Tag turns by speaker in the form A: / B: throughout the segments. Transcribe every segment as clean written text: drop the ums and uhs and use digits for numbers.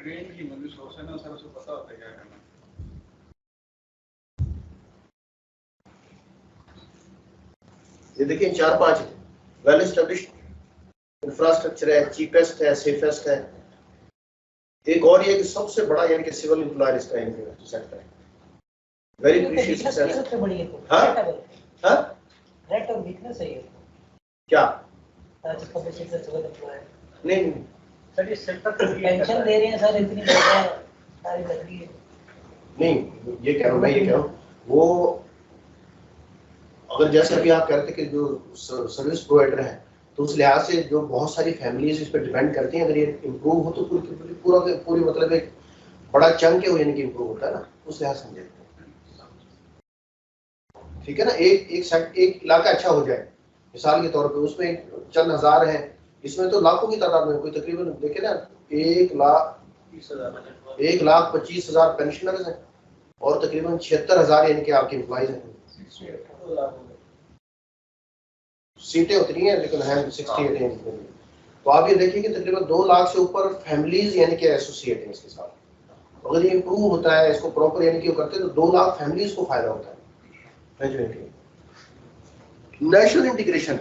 A: Train की मुझे सोच है ना सर, उसको पता होता है क्या करना।
B: ये देखिए 4-5 वेल एस्टेब्लिश्ड इंफ्रास्ट्रक्चर है, चीपेस्ट है, सेफेस्ट है। एक और ये कि सबसे बड़ा यानी कि सिविल एम्प्लॉयर इसका सेक्टर है, वेरी प्रीशियस सबसे बड़ी है। हां हां रेट और वीकनेस है ये क्या जिसका बेसिक सिविल एम्प्लॉयर नहीं सर, ये सेक्टर पेंशन दे रहे हैं सर, इतनी ज्यादा सारी लग रही है। नहीं ये कह रहा हूं मैं, ये कह रहा हूं वो अगर जैसे अभी आप कहते कि जो सर्विस प्रोवाइडर है तो उस लिहाज से जो बहुत सारी फैमिलीज इस पर डिपेंड करती हैं, अगर ये इम्प्रूव हो तो पूरी मतलब एक बड़ा चंक है वो यानी कि इम्प्रूव होता है ना, उस लिहाज से देखते हैं। ठीक है ना, एक इलाका अच्छा हो जाए मिसाल के तौर पे, उसमें चंद हजार है, इसमें तो लाखों की तादाद में कोई तकरीबन देखे ना 1,25,000 पेंशनर्स हैं और तकरीबन 76,000 यानी कि आपके एम्प्लॉइज हैं। सीटें उतनी हैं लेकिन है 68 हैं। तो आप ये देखिए कि तकरीबन 2 लाख से ऊपर फैमिलीज यानी कि एसोसिएट हैं इसके साथ। अगर ये इम्प्रूव होता है, इसको प्रॉपर यानी कि करते हैं तो 2 लाख फैमिलीज को फायदा होता है। नेशनल इंटीग्रेशन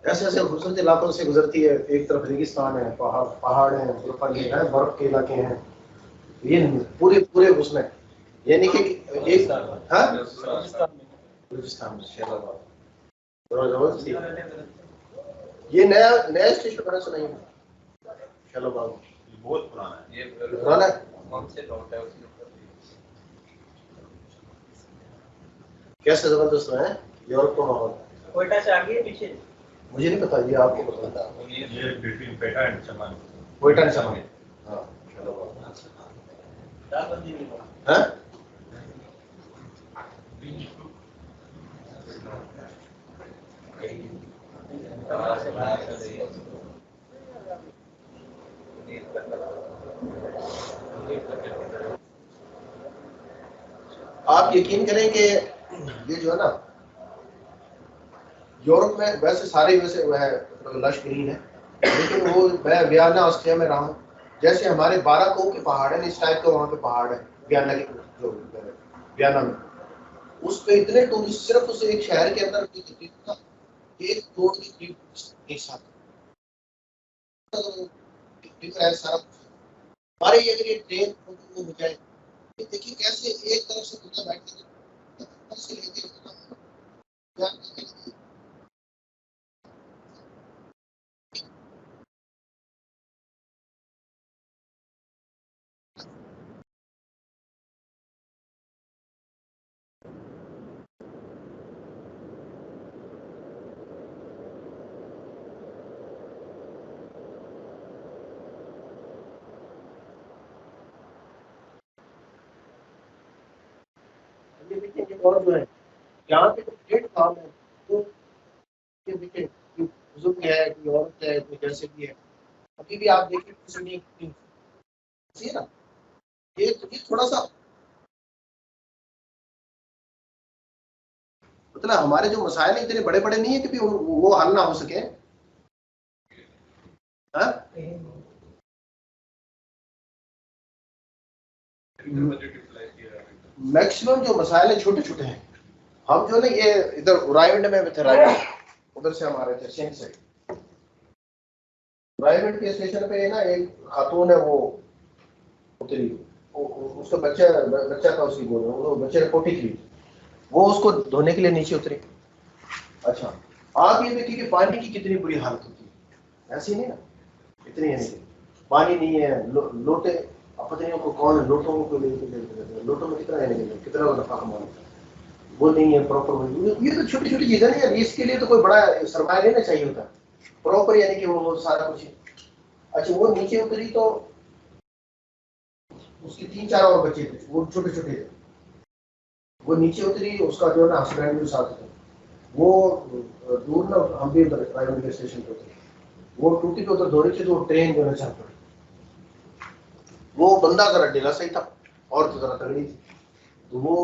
B: ऐसे ऐसे खूबसूरत इलाकों से गुजरती है। एक तरफ रेगिस्तान है, पहाड़ है, बर्फ के इलाके हैं, ये पूरे पूरे उसमें यानी कि एक बलूचिस्तान ये नया स्टेशन बना सुनाई शैलोबाग बहुत पुराना है। ये पुराना कौन से रोड है उसके ऊपर कैसे जबरदस्त है यूरोप का माहौल। कोयटा से आगे पीछे मुझे नहीं पता, ये आपको पता है। ये between Quetta and Chaman, Quetta and Chaman. हां चलो हां आप यकीन करें कि ये जो है ना यूरोप में वैसे सारे वैसे वह लश ग्रीन है, लेकिन वो मैं वियना ऑस्ट्रिया में रहा हूँ, जैसे हमारे 12 कोह के पहाड़ है इस टाइप के वहाँ पे पहाड़ है वियना के जो वियना में, उस पे इतने टूरिस्ट सिर्फ उस एक शहर के अंदर 1 करोड़ के करीब एक साथ सारा हमारे अगर ये ट्रेन हो जाए, देखिए कैसे एक तरफ से बंदा बैठ के लेके और जो है यहाँ पे ग्रेट काम है, तो ये देखिए बुजुर्ग है, कोई औरत है, कोई जैसे भी है, अभी भी आप देखिए किसी ना ये थोड़ा सा मतलब हमारे जो मसाइल इतने बड़े बड़े नहीं है कि भी वो हल ना हो सके। मैक्सिमम जो मसाइल है छोटे छोटे हैं। हम जो ना ये इधर रायगढ़ में थे, रायगढ़ उधर से हम आ रहे थे सिंध से, रायगढ़ के स्टेशन पे ना एक खातून है वो उतरी, उसका बच्चा था उसकी गोद में, वो बच्चे ने कोठी खरीदी, वो उसको धोने के लिए नीचे उतरे। अच्छा, आप ये देखिए कि पानी की कितनी बुरी हालत होती है, ऐसी नहीं ना, इतनी है नहीं, पानी नहीं है, लोटे, अब पता नहीं कौन लोटों को लोटों में कितना है, कितना नफा कमाना, वो नहीं है प्रॉपर। ये तो छोटी छोटी चीजें नहीं है, इसके लिए तो कोई बड़ा सरमाया लेना चाहिए होता प्रॉपर, यानी कि वो सारा कुछ। अच्छा, वो नीचे उतरी तो उसके 3-4 और बच्चे थे, वो छोटे छोटे थे। वो नीचे उतरी, उसका जो है ना हस्बैंड भी साथ थे। वो दूर ना, हम भी उधर रायगढ़ स्टेशन पे उतरे, वो टूटी पे उधर दौड़ी थी, तो ट्रेन जो है चल पड़ी। वो बंदा जरा ढीला सही था और तो जरा तगड़ी थी, तो वो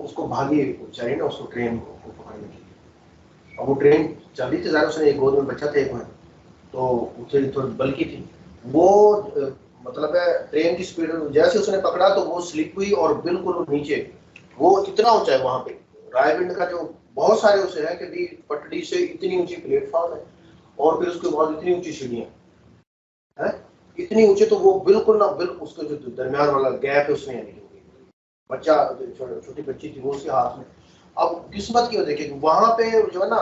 B: उसको भागी चाहिए ना, उसको ट्रेन को पकड़ने के लिए। अब वो ट्रेन चल रही थी, ज़रा उसने एक गोद में बच्चा था एक में, तो उसे थोड़ी बल्कि थी वो, मतलब है ट्रेन की स्पीड जैसे उसने पकड़ा तो वो स्लिप हुई और बिल्कुल नीचे। वो इतना ऊंचा है वहां पे रायविंड का, जो बहुत सारे उसे है कि भी पटड़ी से इतनी ऊंची प्लेटफॉर्म है और फिर उसके बाद इतनी ऊंची सीढ़ियां है, इतनी ऊंची, तो वो बिल्कुल ना, बिल्कुल उसका जो दरमियान वाला गैप है उसमें, यानी बच्चा छोटी बच्ची थी वो उसके हाथ में। अब किस्मत की देखिए वहां पे जो है ना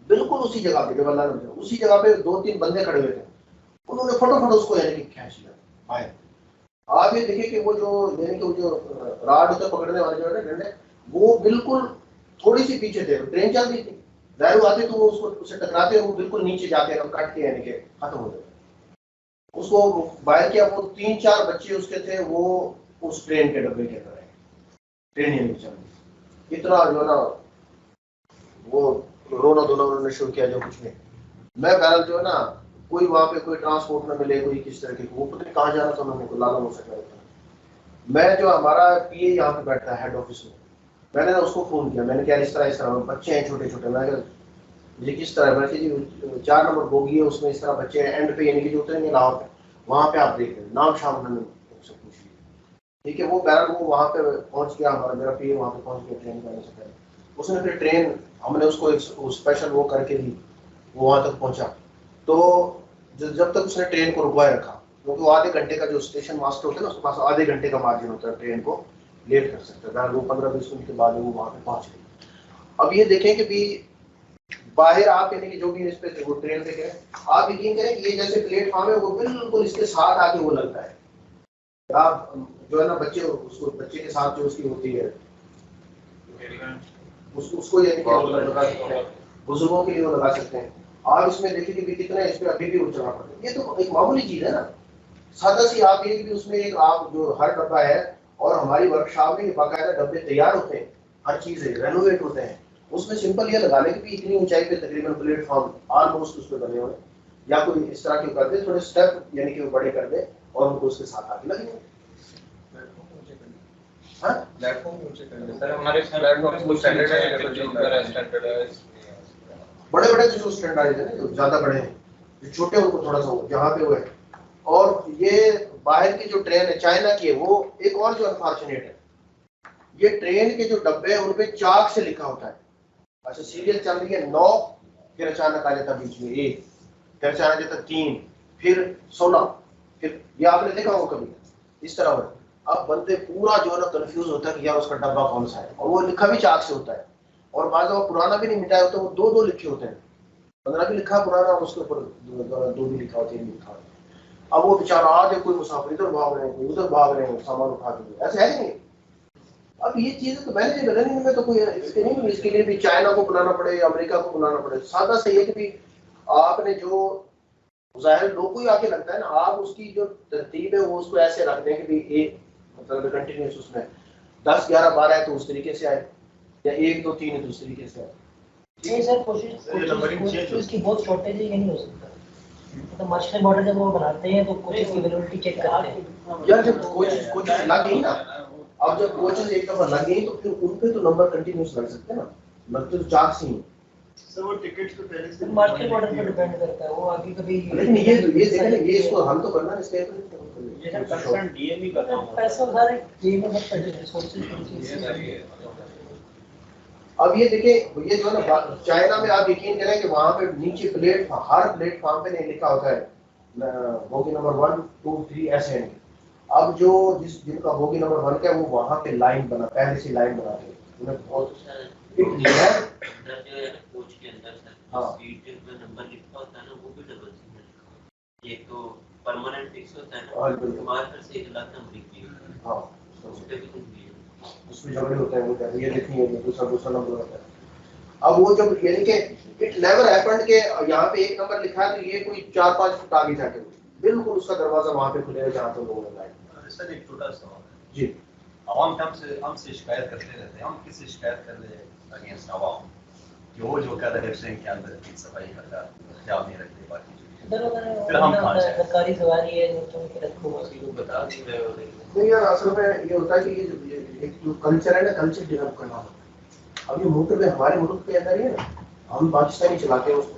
B: बिल्कुल उसी जगह पे, जब अल्लाह ने उसी जगह पे 2-3 बंदे खड़े हुए थे, उन्होंने फटाफट उसको यानी कि खींच लिया बाहर। आप ये देखिए कि वो जो यानी कि वो जो राड होता पकड़ने वाले जो है ना डंडे, वो बिल्कुल थोड़ी सी पीछे थे, ट्रेन चल रही थी, दारू आते तो वो उसको उससे टकराते वो बिल्कुल नीचे जाके कट के यानी कि खत्म हो जाते। उसको बाहर किया, वो 3-4 बच्चे उसके थे, वो उस ट्रेन के डब्बे के अंदर है, ट्रेन यानी चल, इतना जो है ना वो रोना धोना उन्होंने शुरू किया, जो कुछ नहीं। मैं बहरहाल जो है ना, कोई वहां पे कोई ट्रांसपोर्ट न मिले, कोई किस तरह की, वो पता नहीं कहाँ जाना था उन्होंने, को लाला हो सकता था। मैं जो हमारा पीए यहाँ पे बैठता है हेड ऑफिस में, मैंने ना उसको फोन किया, मैंने क्या इस तरह बच्चे हैं छोटे छोटे, मैं मुझे किस तरह, मैं जी 4 नंबर बोगी है उसमें इस तरह बच्चे हैं, एंड पे यानी कि जो उतरेंगे लाहौर पे, वहाँ पे आप देख लें, नाम शाम उन्होंने उनसे पूछ लिया। ठीक है, वो बहरहाल वो वहाँ पे पहुंच गया, हमारा मेरा पीए वहाँ पे पहुंच गया ट्रेन जाने से पहले। उसने फिर ट्रेन, हमने उसको एक स्पेशल वो करके दी, वो वहां तक पहुंचा। तो जब तक उसने ट्रेन को रुकवाए रखा, क्योंकि वो आधे घंटे का जो स्टेशन मास्टर होता है ना, उसके पास आधे घंटे का मार्जिन होता है ट्रेन को लेट कर सकता है, वो 15-20 मिनट के बाद वो वहां पे पहुंच गई। अब ये देखें कि भी बाहर आप यानी कि जो भी इस पे वो ट्रेन पे करें, आप यकीन करें कि ये जैसे प्लेटफॉर्म है वो बिल्कुल इसके साथ आके वो लगता है। आप जो है ना बच्चे, उसको बच्चे के साथ जो उसकी होती है उसको यानी कि लगा सकते हैं, बुजुर्गों के लिए वो लगा सकते हैं। आप इसमें देखिए कि कितना इस पे अभी भी उछलना पड़ता है, ये तो एक मामूली चीज है ना, सादा सी। आप ये कि उसमें एक आप जो हर डब्बा है, और हमारी वर्कशॉप में बाकायदा डब्बे तैयार होते हैं, हर चीज रेनोवेट होते हैं, उसमें सिंपल ये लगा लें कि इतनी ऊंचाई पे तकरीबन प्लेटफॉर्म ऑलमोस्ट उस पर बने हुए, या कोई इस तरह के कर दे, थोड़े स्टेप यानी कि वो बड़े कर दे और उनको उसके साथ आगे लगे। बड़े बड़े जो स्टैंडर्ड है ना, जो ज्यादा बड़े हैं, जो छोटे उनको थोड़ा सा जहाँ पे वो है। और ये बाहर की जो ट्रेन है चाइना की है, वो एक और जो अनफॉर्चुनेट है, ये ट्रेन के जो डब्बे हैं उनपे चाक से लिखा होता है। अच्छा, सीरियल चल रही है 9, फिर अचानक आ जाता बीच में 1, फिर अचानक आ जाता 3, फिर 16, फिर ये आपने देखा होगा कभी इस तरह हो। अब बंदे पूरा जो है ना कंफ्यूज होता है कि यार उसका डब्बा कौन सा है, और वो लिखा भी चाक से होता है, और बाद में पुराना भी नहीं मिटाया होता, वो 2-2 लिखे होते हैं, 15 भी लिखा पुराना, उसके ऊपर 2 भी लिखा होता है, 3 भी लिखा होता है। अब वो बेचारा आगे कोई मुसाफिर इधर भाग रहे हैं, कोई उधर भाग रहे हैं सामान उठा के, ऐसे है नहीं। अब ये चीजें तो मैंने रनिंग में तो कोई इसके नहीं, इसके लिए भी चाइना को बुलाना पड़े, अमेरिका को बुलाना पड़े, सादा सही है कि भी आपने जो जाहिर लोग को ही आके लगता है ना, आप उसकी जो तरतीब है वो उसको ऐसे रख दें कि भी एक मतलब कंटिन्यूस उसमें 10, 11, 12 है तो उस तरीके से आए, या 1, 2, 3 है तो उस तरीके से आए।
C: नहीं सर, कोशिश की बहुत शॉर्टेज है, ये नहीं हो सकता। तो मास्टर मॉडल जब वो बनाते हैं तो कोचेस की अवेलेबिलिटी चेक करते हैं
B: यार, जब कोचेस लग गई ना, अब जब कोचेस एक दफा लग गई तो फिर उन पे तो नंबर कंटिन्यूस लग सकते हैं ना, लगते तो चाक से ही।
A: सर वो टिकट्स तो पहले से
C: मार्केट मॉडल पर डिपेंड करता है, वो आगे कभी
B: लेकिन ये देखें ना, ये इसको हल तो करना है, इसके
A: ये सर कंसर्न डीएमई का काम है,
C: पैसा सारे जेब में बट रिसोर्सेज।
B: अब ये देखिए, ये जो है ना चाइना में आप यकीन करें कि वहां पे नीचे हर प्लेटफॉर्म पे नहीं लिखा होता है बोगी नंबर 1, 2, 3 ऐसे हैं। अब जो जिनका बोगी नंबर 1 का है वो वहां पे लाइन बना, पहले से लाइन बना के उन्हें बहुत
D: अंदर जो है कोच के अंदर सर
B: हाँ।
D: सीट में नंबर लिखा होता है ना वो भी डबल सी में लिखा होता है। एक तो परमानेंट फिक्स होता है
B: हाँ,
D: ना
B: बिल्कुल।
D: उसके बाद फिर से एक अलग नंबर लिखी है
B: हाँ
D: उस पे भी कुछ भी है।
B: उसमें झगड़े होते हैं, वो कहते हैं ये देखिए ये दूसरा नंबर होता है। अब वो जब यानी कि इट नेवर हैपेंड के यहाँ पे एक नंबर लिखा है तो ये कोई 4-5 फुट आगे जाके बिल्कुल उसका दरवाजा वहां पे खुलेगा जहाँ पे लोगों ने लाइन।
A: सर एक छोटा सवाल है
B: जी
A: आवाम हमसे शिकायत करते रहते हैं, हम किससे शिकायत कर रहे हैं अगेंस्ट आवाम कि वो जो कर रहे हैं के अंदर की सफाई का ख्याल नहीं रखते बाकी चीजें। फिर हम कहाँ से
C: सरकारी सवारी है जो तुम के रखो
D: वो बता नहीं रहे हो
B: नहीं यार, असल में ये होता है कि ये एक जो कल्चर है ना, कल्चर डेवलप करना होता है। अब ये मोटर पे हमारे मुल्क के अंदर ही है ना, हम पाकिस्तानी चलाते हैं उसको,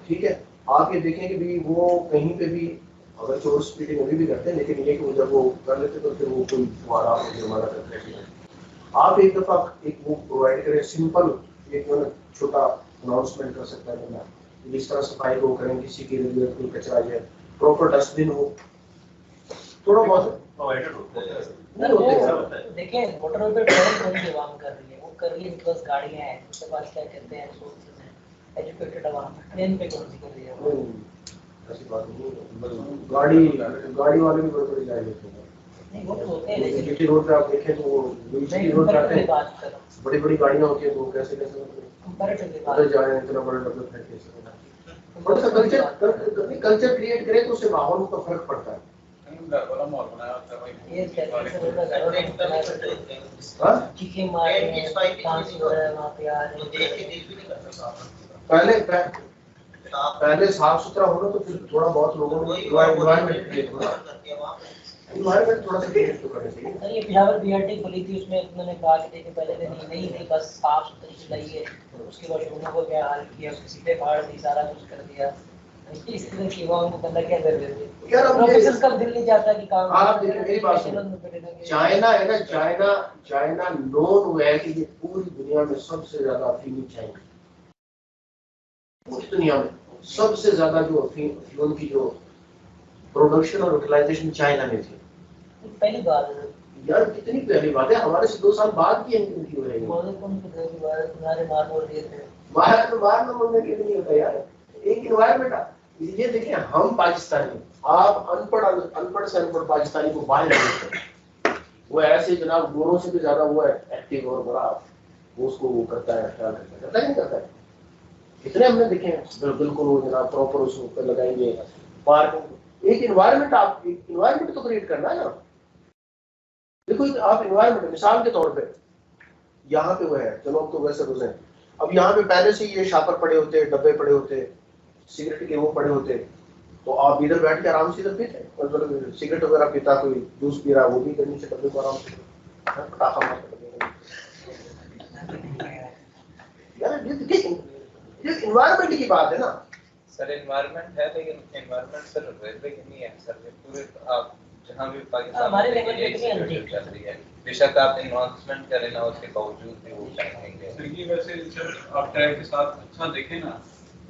B: ठीक है। आप ये देखें कि भी वो कहीं पे भी अगर चोर स्पीडिंग अभी भी करते हैं, लेकिन ये कि जब वो कर लेते तो फिर वो कोई हमारा जुर्माना करते हैं। आप एक दफा एक वो प्रोवाइड करें, सिंपल एक छोटा अनाउंसमेंट कर सकता है ना, जिस तरह सफाई को करें, किसी की जरूरत कोई कचरा जाए, प्रॉपर डस्टबिन हो, थोड़ा बहुत
A: प्रोवाइडेड होते हैं।
B: नहीं होते हैं।
C: देखिए मोटर रोड पे ट्रैफिक थोड़ी आवाम कर रही है, वो कर रही है उनके पास गाड़ियां हैं, उनके पास क्या कहते हैं रिसोर्सेज हैं, एजुकेटेड आवाम ट्रेन पे कौन सी कर रही है वो?
B: ऐसी बात नहीं है। गाड़ी वाले भी बड़ी गाड़ी लेते हैं।
C: नहीं वो तो होते हैं लेकिन
B: जीटी रोड पे आप देखें तो वो जीटी रोड पे आते हैं,
C: बात कर रहा हूँ
B: बड़ी बड़ी गाड़ियां होती हैं, तो कैसे कैसे
C: कंपैरेटिवली बात
B: उधर जा रहे हैं, इतना बड़ा डब्बा फेंक के थोड़ा सा कल्चर क्रिएट करें तो उससे माहौल को फर्क पड़ता है।
C: ये कहते हैं
B: हाँ?
C: चीखें मार रहे हैं, डांस हो रहा है वहाँ पे आ रहे हैं।
B: पहले साफ सुथरा होना तो फिर थोड़ा बहुत लोगों को एनवायरनमेंट क्रिएट होना, एनवायरनमेंट थोड़ा सा क्रिएट तो करना चाहिए।
C: सर ये पिशावर बीआरटी खुली थी, उसमें उन्होंने कहा कि देखिए पहले दिन नहीं बस साफ सुथरी चलाई है, उसके बाद शून्य को क्या हाल किया, सीधे फाड़ दी, सारा कुछ कर दिया। इस तरह की आवाम को बंदा क्या कर देते
B: यार अब
C: प्रोफेसर का दिल नहीं चाहता कि काम
B: आप देखिए मेरी बात सुनो, चाइना है ना, चाइना नोन हुआ है कि ये पूरी दुनिया में सबसे ज्यादा अफीम चाइना, पूरी दुनिया में सबसे ज्यादा जो अफीम की जो प्रोडक्शन और यूटिलाइजेशन चाइना में थी।
C: पहली बात है
B: यार कितनी पहली बात है, हमारे से 2 साल बाद की इनकी हो रही है।
C: मौजूद कौन सी पहली बात है, तुम्हारे मार बोल दिए थे
B: बाहर में बोलने के लिए नहीं होता यार, एक इन्वायरमेंट। ये देखिए हम पाकिस्तानी, आप अनपढ़ से अनपढ़ पाकिस्तानी को बाहर नहीं, वो ऐसे जनाब गोरों से भी ज्यादा वो है एक्टिव और बड़ा, वो उसको वो करता है, क्या करता है नहीं करता है। कितने हमने देखे हैं बिल्कुल वो जनाब प्रॉपर उसको ऊपर लगाएंगे पार्क। एक इन्वायरमेंट, आप एक इन्वायरमेंट तो क्रिएट करना है ना। देखो आप इन्वायरमेंट मिसाल के तौर पे यहाँ पे वो है, चलो अब तो वैसे रोजे, अब यहाँ पे पहले से ये शापर पड़े होते, डब्बे पड़े होते, सिगरेट के वो पड़े होते, तो आप इधर बैठ के आराम से इधर पीते, मतलब सिगरेट वगैरह पीता, कोई जूस पी रहा वो भी इधर नीचे डब्बे को आराम से पटाखा मारता। यार ये इन्वायरमेंट की बात है ना
E: सर। एनवायरनमेंट है लेकिन एनवायरनमेंट सर रेलवे की नहीं है सर, ये पूरे आप जहाँ भी पाकिस्तान
C: हमारे
E: में
C: लेवल पे
E: यही
C: तो नहीं
E: सिचुएशन
C: होती।
E: चल रही है। बेशक आप इन्वेस्टमेंट करें ना, उसके बावजूद भी वो चाहेंगे।
F: सर ये वैसे सर आप ट्रैक के साथ अच्छा देखें ना,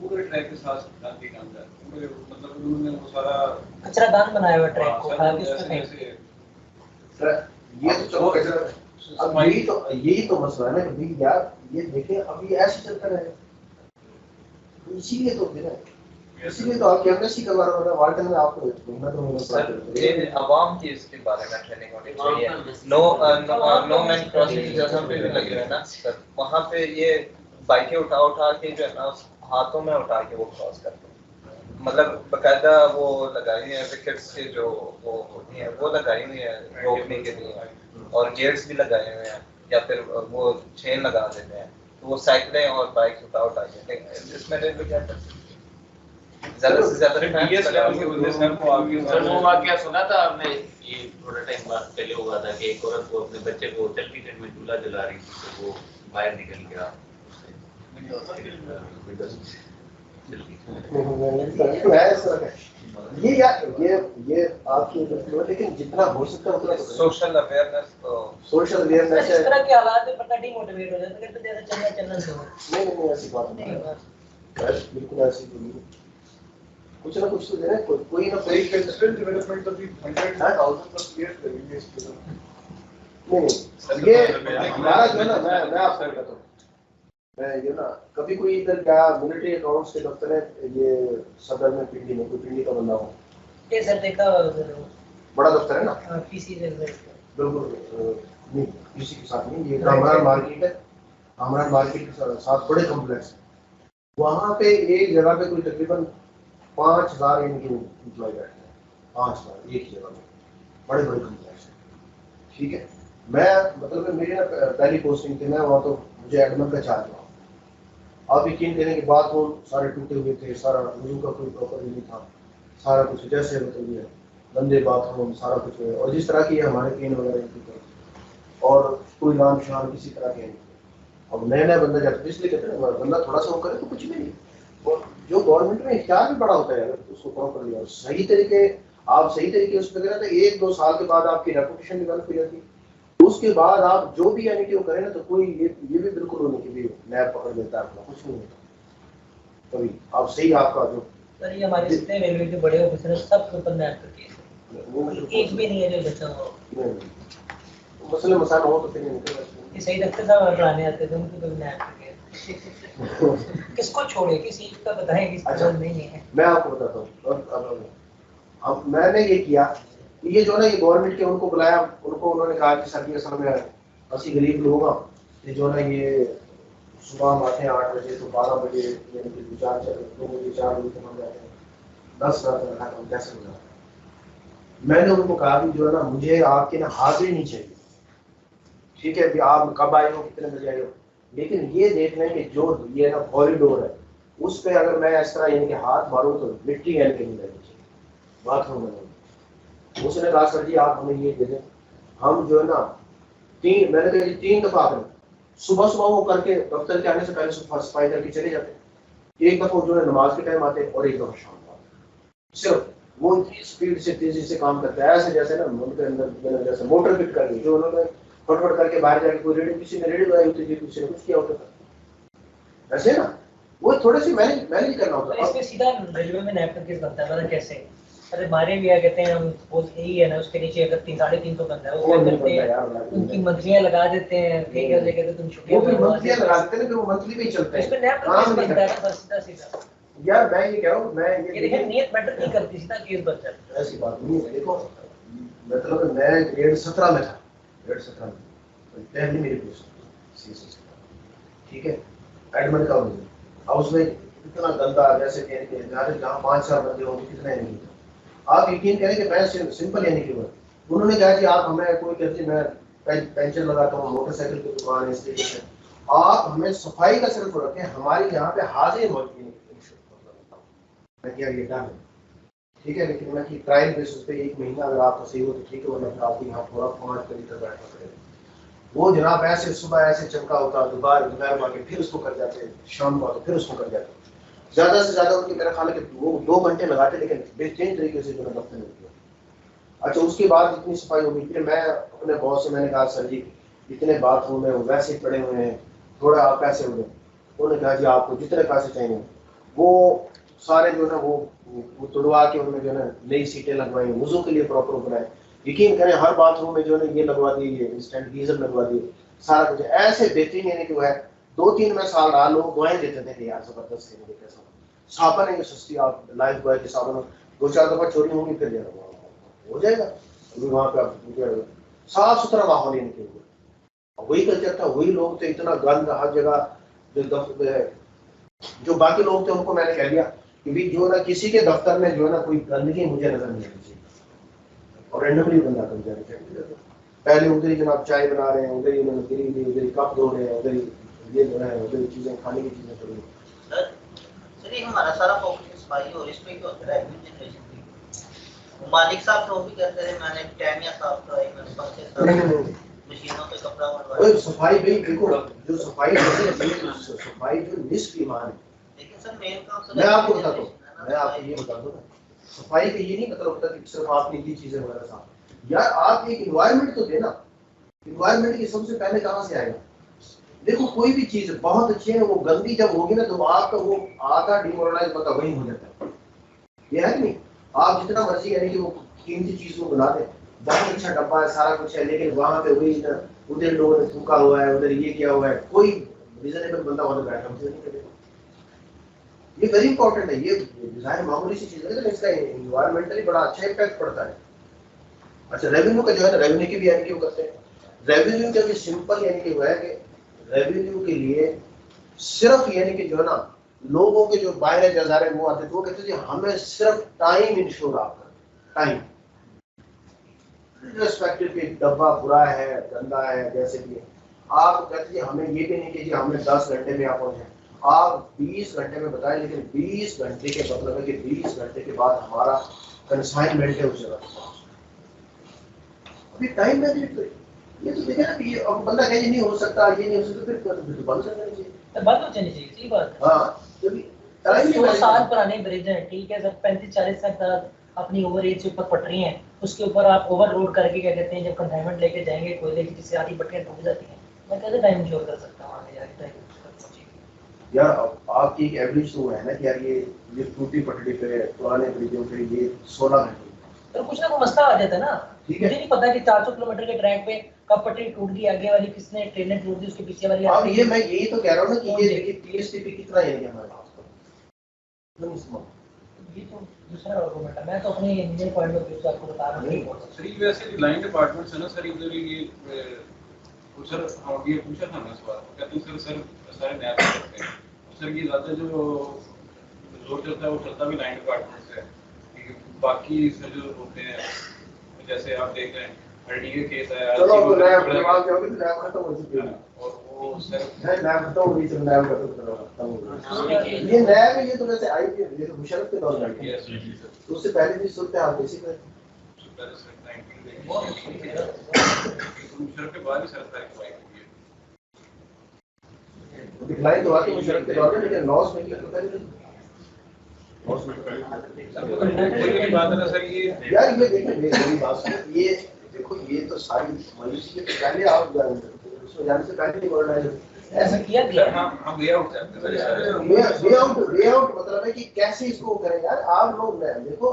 F: पूरे ट्रैक के साथ गांधी का अंदर पूरे मतलब उन्होंने वो सारा
C: कचरा दान बनाया हुआ ट्रैक को,
F: सारा
C: खा के उसमें
F: ऐसे
C: फेंक
F: ऐसे
B: ये तो चलो कचरा। अब यही तो मसला है ना कि यार ये देखें अब ये ऐसे चलता रहेगा, इसीलिए तो है, इसीलिए तो आप कैमरेसी करवा रहे हो वार्डन में आपको घूमना तो
E: सर ये आवाम की इसके बारे में ट्रेनिंग होनी चाहिए। नो मैन क्रॉसिंग जहाँ पे भी लगे हुए ना सर, वहाँ पे ये बाइकें उठा के जो है ना हाथों में उठा के वो क्रॉस करते हैं, मतलब बकायदा वो लगाई हुई है विकेट्स के जो वो होती हैं वो लगाई हुई है रोकने के लिए, और गेट्स भी लगाए हुए हैं, या फिर वो चेन लगा देते हैं, तो वो साइकिलें और बाइक उठा के इसमें रेलवे क्या करते हैं ज्यादा से ज्यादा
F: डीएस लेवल के बंदे सर को आगे
D: सर वो वाकया सुना था आपने, ये थोड़ा टाइम बाद पहले हुआ था कि एक औरत को अपने बच्चे को होटल किचन में चूल्हा जला रही थी, तो वो बाहर निकल गया।
B: ये यार ये आपकी, लेकिन जितना हो सकता है उतना
E: सोशल अवेयरनेस
B: सोशल अवेयरनेस
C: इस
B: है।
C: तरह के हालात में पता डिमोटिवेट हो जाता है, तो जैसे चलना दो।
B: नहीं ऐसी बात नहीं है, बिल्कुल ऐसी नहीं। कुछ ना कुछ तो देना, कोई ना कोई
F: स्किल डेवलपमेंट तो भी 100,000 प्लस क्रिएट करेंगे इसके लिए।
B: नहीं ये हमारा जो है ना, मैं आपको बताता हूँ, मैं ये ना कभी कोई इधर क्या मिलिट्री अकाउंट्स के दफ्तर है ये सदर में पिंडी में, कोई पिंडी का बंदा हो
C: ये सर देखा
B: बड़ा दफ्तर है ना,
C: पीसी से
B: बिल्कुल नहीं किसी के साथ नहीं, ये कामरान मार्केट है, कामरान मार्केट के साथ बड़े कॉम्प्लेक्स है, वहाँ पे एक जगह पे कोई तकरीबन 5,000 इनके एम्प्लॉय बैठते हैं, 5,000 एक जगह में, बड़े बड़े कॉम्प्लेक्स है, ठीक है। मैं मतलब मेरी ना पहली पोस्टिंग थी, मैं वहाँ तो मुझे एडमिन का चार्ज हुआ, आप यकीन करें कि बाथरूम सारे टूटे हुए थे, सारा वजू का कोई प्रॉपर नहीं था, सारा कुछ जैसे मतलब ये गंदे बाथरूम सारा कुछ है, और जिस तरह की हमारे केन वगैरह और कोई नाम शान किसी तरह के नहीं। अब नया नया बंदा जाता है, इसलिए कहते हैं बंदा थोड़ा सा वो करे तो कुछ भी नहीं, और जो गवर्नमेंट में इख्तियार भी बड़ा होता है अगर उसको प्रॉपरली और सही तरीके आप सही तरीके उस पर करें तो 1-2 साल के बाद आपकी रेपुटेशन डेवलप हो जाती है, उसके बाद आप जो भी यानी कि वो करें ना तो कोई ये भी बिल्कुल होने की भी नैब पकड़ लेता है अपना, कुछ नहीं होता कभी आप सही आपका जो
C: सर ये हमारे जितने रेलवे के बड़े ऑफिसर हैं सब के ऊपर नैब करके एक भी नहीं है जो बचा हुआ
B: मसले मसाला हो तो फिर निकल
C: ये सही डॉक्टर साहब पढ़ाने आते थे उनको तो नैब करके किसको छोड़े किसी का बताएं किसको नहीं है।
B: मैं आपको बताता हूँ, अब मैंने ये किया ये जो ना ये गवर्नमेंट के उनको बुलाया, उनको उन्होंने कहा कि सर असल में असली गरीब लोग ये जो ना ये सुबह हम आते हैं 8 बजे तो 12 बजे यानी कि 2 बजे 4 बजे तक हम जाते हैं, 10 रात रखा हम कैसे बुला। मैंने उनको कहा कि जो है ना मुझे आपके ना हाजिरी नहीं चाहिए, ठीक है, आप कब आए हो कितने बजे आए हो, लेकिन ये देख लें कि जो ये ना कॉरिडोर है उस पर अगर मैं इस तरह यानी कि हाथ मारूँ तो मिट्टी यानी कि नहीं लगनी चाहिए बाथरूम में। उसने कहा सर जी आप हमें ये दे दें, हम जो है ना मैंने कहा 3 दफा आपने सुबह वो करके दफ्तर के आने से पहले सफाई करके चले जाते, एक दफा जो है नमाज के टाइम आते और एक दफा शाम को आते, सिर्फ वो इतनी स्पीड से तेजी से काम करता है ऐसे जैसे ना उनके अंदर जैसे मोटर फिट कर दी, जो उन्होंने फटफट करके बाहर जाके कोई रेडी किसी ने रेडी लगाई होती थी, किसी ने कुछ किया होता था, ऐसे ना वो थोड़े से मैनेज करना होता है।
C: इसमें सीधा रेलवे में नैब करके बनता है, मतलब कैसे अरे हमारे भी कहते हैं हम सपोज यही है ना उसके नीचे अगर 3-3.5 बंदा है उसमें करते हैं उनकी मंथलियां लगा देते हैं, ठीक है कहते हैं तुम छुट्टियां
B: वो भी मंथलियां लगा देते हैं, फिर वो मंथली भी चलते हैं,
C: इसमें नैब करके बनता है बस सीधा
B: यार मैं ये कह रहा हूँ, मैं
C: ये देखिए नियत मैटर नहीं करती, सीधा केस बन जाता है।
B: ऐसी बात नहीं है, देखो मतलब मैं ग्रेड 17 में था, ग्रेड 17 में पहली मेरी पोस्ट, ठीक है, एडमिन का मुझे अब उसमें इतना गंदा जैसे जहाँ 5-4 बंदे होंगे कितना नहीं, आप यकीन करें कि मैं सिंपल यानी कि उन्होंने कहा कि आप हमें कोई कहते मैं पेंशन लगाता हूँ, मोटरसाइकिल की दुकान है, इस तरीके से आप हमें सफाई का सिर्फ रखें, हमारी यहाँ पे हाजिर मौजूद मैं क्या ये डन है, ठीक है, लेकिन मैं कि ट्रायल बेसिस पे 1 महीना अगर आपको सही हो तो ठीक है, वरना फिर आपको यहाँ थोड़ा 5 करीब तक बैठना पड़ेगा। वो जनाब ऐसे सुबह ऐसे चमका होता, दोपहर आके फिर उसको कर जाते, शाम को आके फिर उसको कर जाते, ज्यादा से ज्यादा उनकी मेरा ख्याल है कि वो 2 घंटे लगाते, लेकिन बेहतरीन तरीके से जो है दफ्तर में किया। अच्छा उसके बाद इतनी सफाई होगी, फिर मैं अपने बॉस से मैंने कहा सर जी इतने बाथरूम है वो वैसे पड़े हुए हैं, थोड़ा आप पैसे हो गए, उन्होंने कहा जी आपको जितने पैसे चाहिए, वो सारे जो है वो तोड़वा के उन्होंने जो है नई सीटें लगवाई, वुजू के लिए प्रॉपर बनाए, यकीन करें हर बाथरूम में जो है ये लगवा दिए, ये इंस्टेंट गीजर लगवा दिए, सारा कुछ ऐसे बेहतरीन यानी कि वो है। 2-3 में साल रहा, लोग दुआएं देते थे कि यार जबरदस्त है, कैसा साबुन है सस्ती, आप लाइफ बॉय के साबुन 2-4 दफा चोरी होंगी फिर हो जाएगा, अभी वहाँ पे आप साफ सुथरा माहौल ही निकल गया, वही कल्चर था, वही लोग थे, इतना गंद हर जगह। जो बाकी लोग थे उनको मैंने कह दिया कि भी जो ना किसी के दफ्तर में जो है ना कोई गंदगी मुझे नजर नहीं आनी चाहिए, और रेंडमली बंदा कर जाए, पहले उधर ही जनाब चाय बना रहे हैं, उधर ही उन्होंने गिरी दी, उधर ही कप धो रहे हैं, उधर ही ये जो है उधर चीजें खाने की चीजें कर रही हैं।
G: सर ये हमारा सारा फोकस सफाई और इसमें क्या होता है जनरेशन की मालिक साहब तो भी कहते हैं मैंने टैमिया साफ कराई, मैंने पंखे साफ मशीनों पे कपड़ा
B: बनवाया, सफाई भी देखो जो सफाई जो निस्फ ईमान है, लेकिन
G: सर मेन काम
B: मैं आपको बताता हूँ, मैं आपको ये बता दूँ सफाई का ये नहीं मतलब होता कि सिर्फ आप नीली चीजें वगैरह साफ, यार आप एक एनवायरनमेंट तो देना, एनवायरनमेंट की सबसे पहले कहाँ से आएगा, देखो कोई भी चीज बहुत अच्छी है वो गंदी जब होगी ना तो आपका वो आधा डिमोरलाइज मतलब वही हो जाता है, ये है कि नहीं? आप जितना मर्जी यानी कि वो कीमती चीज को बना दें, बहुत अच्छा डब्बा है, सारा कुछ है, लेकिन वहां पे वही ना उधर लोगों ने थूका हुआ है, उधर ये किया हुआ है, कोई रीजनेबल बंदा वहां बैठा हमसे नहीं करेगा। ये वेरी इंपॉर्टेंट है, ये डिजाइन मामूली सी चीज है लेकिन इसका एनवायरमेंटली बड़ा अच्छा इम्पैक्ट पड़ता है। अच्छा रेवेन्यू का जो है ना, रेवेन्यू की भी यानी कि वो करते हैं, रेवेन्यू का भी सिंपल यानी कि वो है कि रेवेन्यू के लिए सिर्फ यानी कि जो है ना लोगों के जो बाहर जजारे वो आते थे वो कहते थे हमें सिर्फ टाइम इंश्योर आप करें, टाइम रिस्पेक्टिव कि डब्बा बुरा है गंदा है जैसे भी है, आप कहते थे हमें ये भी नहीं कि जी हमें 10 घंटे में आप पहुंचे, आप 20 घंटे में बताएं, लेकिन 20 घंटे के मतलब है कि 20 घंटे के बाद हमारा कंसाइनमेंट है उस जगह। अभी टाइम मैनेजमेंट ये तो देखे ना कि ये अब बंदा कहे नहीं हो सकता, ये नहीं हो सकता, फिर तो बंद कर देना चाहिए,
C: बंद हो जानी चाहिए, सही बात है।
B: हाँ जब टाइम नहीं
C: 100 साल पुराने ब्रिज हैं, ठीक है सर, 35-40 साल बाद अपनी ओवर एज से ऊपर पटरी हैं, उसके ऊपर आप ओवर लोड करके क्या कहते हैं जब कंसाइनमेंट लेके जाएंगे कोयले की, जिससे आधी पटरियां टूट जाती हैं, मैं कैसे टाइम इंश्योर कर सकता हूँ आगे जाके टाइम
B: यार आपकी एक एवरेज तो है ना कि यार ये टूटी पटड़ी पे पुराने ब्रिजों पे ये 16 घंटे
C: तो कुछ ना कोई मसला आ जाता है ना।
B: ठीक है।
C: मुझे नहीं पता कि 400 किलोमीटर के ट्रैक पे कब पटरी टूट गई, आगे वाली किसने ट्रेनें टूट दी, उसके पीछे वाली।
B: अब ये मैं यही तो कह रहा हूँ ना कि ये देखिए पीएसटीपी कितना है हमारे पास
C: ये तो दूसरा आर्गुमेंट है, मैं तो अपने इंजीनियर पॉइंट ऑफ व्यू से आपको बता रहा हूँ।
F: सर ये वैसे लाइन डिपार्टमेंट है ना सर, इधर ये सर हाँ ये पूछा था मैं इस बार, कहते हैं सर सारे नैप करते हैं सर, ये ज़्यादा जो जोर चलता है वो चलता भी लाइन डिपार्टमेंट से है, बाकी सर जो होते हैं जैसे आप देख रहे हैं हरडीए केस है,
B: चलो अब लैब जवाब जाओगे तो लैब खत्म हो चुकी है
F: और वो सर
B: है लैब खत्म हो गई, चलो लैब खत्म हो गई। ये लैब है, ये तो वैसे आई थी, ये तो मुशर्रफ के दौर में आई थी, तो उससे पहले भी सुनते आप इसी पे
F: मुशर्रफ के बाद ही सरकार की बाइक हुई है,
B: डिक्लाइन तो आती मुशर्रफ के दौर में, लेकिन लॉस में तो पहले लॉस में
F: कोई बात है सर। ये
B: यार ये देखिए मेरी बात सुनो, ये देखो ये तो सारी मनुष्य के पहले आप उसमें जाने से पहले मॉडर्नाइज
C: ऐसा किया गया।
F: हम वे आउट करते हैं
B: वे आउट मतलब है कि कैसे इसको करें यार। आप लोग देखो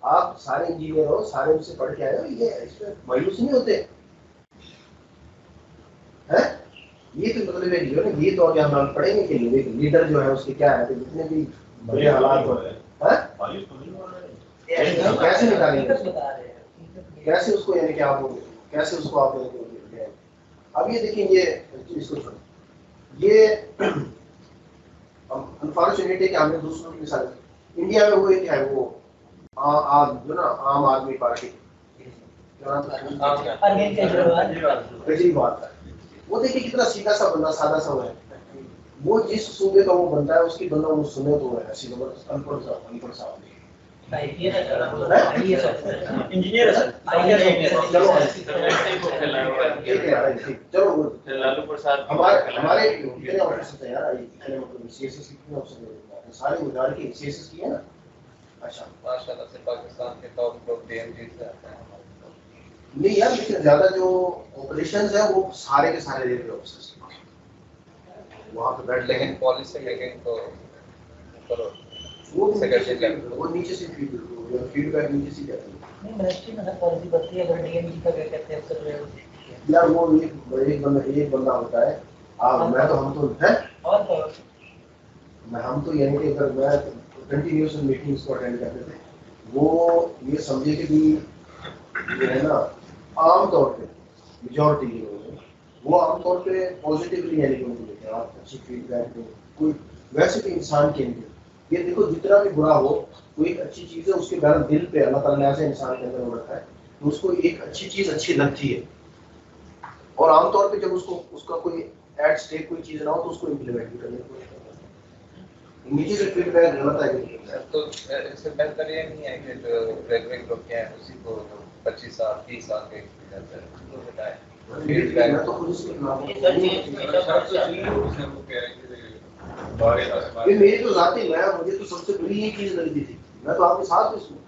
B: आप सारे इंजीनियर हो, सारे उससे पढ़ के आए हो, ये इसमें मायूस नहीं होते हैं। ये तो मतलब एक जो है ये तो हम पढ़ेंगे कि लीडर जो है उसके क्या है, तो जितने भी बड़े हालात हो रहे हैं कैसे निकालेंगे, कैसे उसको यानी कि आप कैसे उसको आप अब ये देखिए ये इसको छोड़ो, ये अनफॉर्चुनेटली कि हमने दूसरों की मिसाल इंडिया में वो एक है वो जो ना आम आदमी पार्टी केजरीवाल, वो देखिए कितना सीधा सा बंदा, सादा सा है, वो जिस सूबे का वो बनता है उसकी बंदा वो सुने तो है ऐसी अनपढ़ साहब
C: इंजीनियर है सर,
B: चलो
D: लालू प्रसाद
B: हमारे कितने ऑफिसर्स हैं यार, कितने मतलब सीएसएस कितने ऑफिसर हैं सारे गुजार के सीएसएस की है ना। अच्छा
E: माशाल्लाह से पाकिस्तान के टॉप लोग डीएमजी से आते हैं
B: नहीं यार, लेकिन ज्यादा जो ऑपरेशंस है वो सारे के सारे रेलवे ऑफिसर्स वहाँ पे बैठ,
E: लेकिन पॉलिसी मेकिंग तो करो
B: वो नीचे से फीडबैक नीचे से जाती है।
C: नहीं मिनिस्ट्री में पॉलिसी बनती है, अगर डीएमजी का क्या कहते हैं अफसर
B: यार वो एक बंदा होता है, मैं तो हम तो है
C: और
B: मैं हम तो यानी कि अगर मैं कंटिन्यूस मीटिंग्स को अटेंड करते थे, वो ये समझे कि भी जो है ना आम तौर पे मेजॉरिटी के लोग हैं वो आमतौर पे पॉजिटिवली यानी कि उनको देते हैं, आप अच्छी फीडबैक दो, कोई वैसे भी इंसान के अंदर ये देखो जितना भी बुरा हो कोई एक अच्छी चीज़ है उसके कारण दिल पे अल्लाह ताला ने ऐसे इंसान के अंदर वो रखा है तो उसको एक अच्छी चीज़ अच्छी लगती है, और आमतौर पे जब उसका कोई एट स्टेक कोई चीज़ ना हो तो उसको इम्प्लीमेंट भी करने की कोशिश करता है। नीचे से फीडबैक गलत है
E: तो इससे बेहतर ये नहीं है कि जो रेलवे ग्रुप के हैं उसी को 25 साल 30 साल के जाते हैं तो बताएं
B: मैं तो खुद इसके खिलाफ ये मेरी तो जाती मैं मुझे तो सबसे बड़ी ये चीज लगती थी, मैं तो आपके साथ इसमें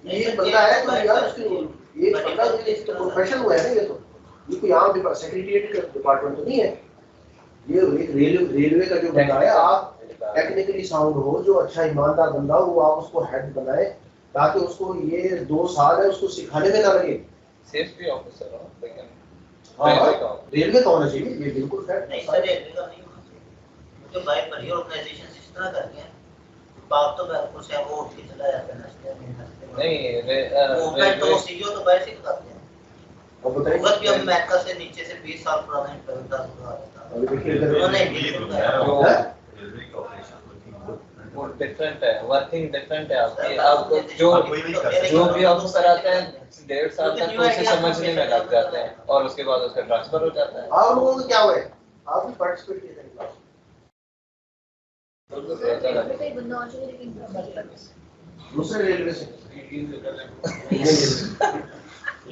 B: ये बंदा है तो यार उसके ये बंदा प्रोफेशन हुआ है ना, ये तो ये कोई आम सेक्रेटरीट का डिपार्टमेंट तो नहीं है, ये एक रेलवे का जो बंदा है, आप टेक्निकली साउंड हो, जो अच्छा ईमानदार बंदा हो, वो आप उसको हेड बनाए ताकि उसको ये 2 साल है उसको सिखाने में ना लगे।
E: सेफ्टी ऑफिसर हो लेकिन
B: रेलवे का होना चाहिए, ये बिल्कुल फैक्ट
G: नहीं सर, रेलवे का नहीं होना चाहिए। जो बाइक बड़ी ऑर्गेनाइजेशन इस तरह करती हैं, बात तो बिल्कुल से वो उठ के चला जाता है
E: नहीं
G: मूवमेंट तो सीईओ तो वैसे ही करते हैं।
B: अब बताइए,
G: बस भी हम अमेरिका से नीचे से 20 साल पुराना इंटरव्यू था।
B: अभी देखिए इधर
G: उन्होंने
A: रेलवे का ऑपरेशन
E: वो डिफरेंट है, वर्किंग डिफरेंट है आपकी। आप
G: जो
E: जो भी ऑफिसर आते हैं 1.5 साल तक तो उसे समझने में लग जाते हैं और उसके बाद उसका ट्रांसफर हो जाता है।
B: आप लोगों को क्या हुआ है, आप भी पार्टिसिपेट किए थे क्लास दूसरे रेलवे से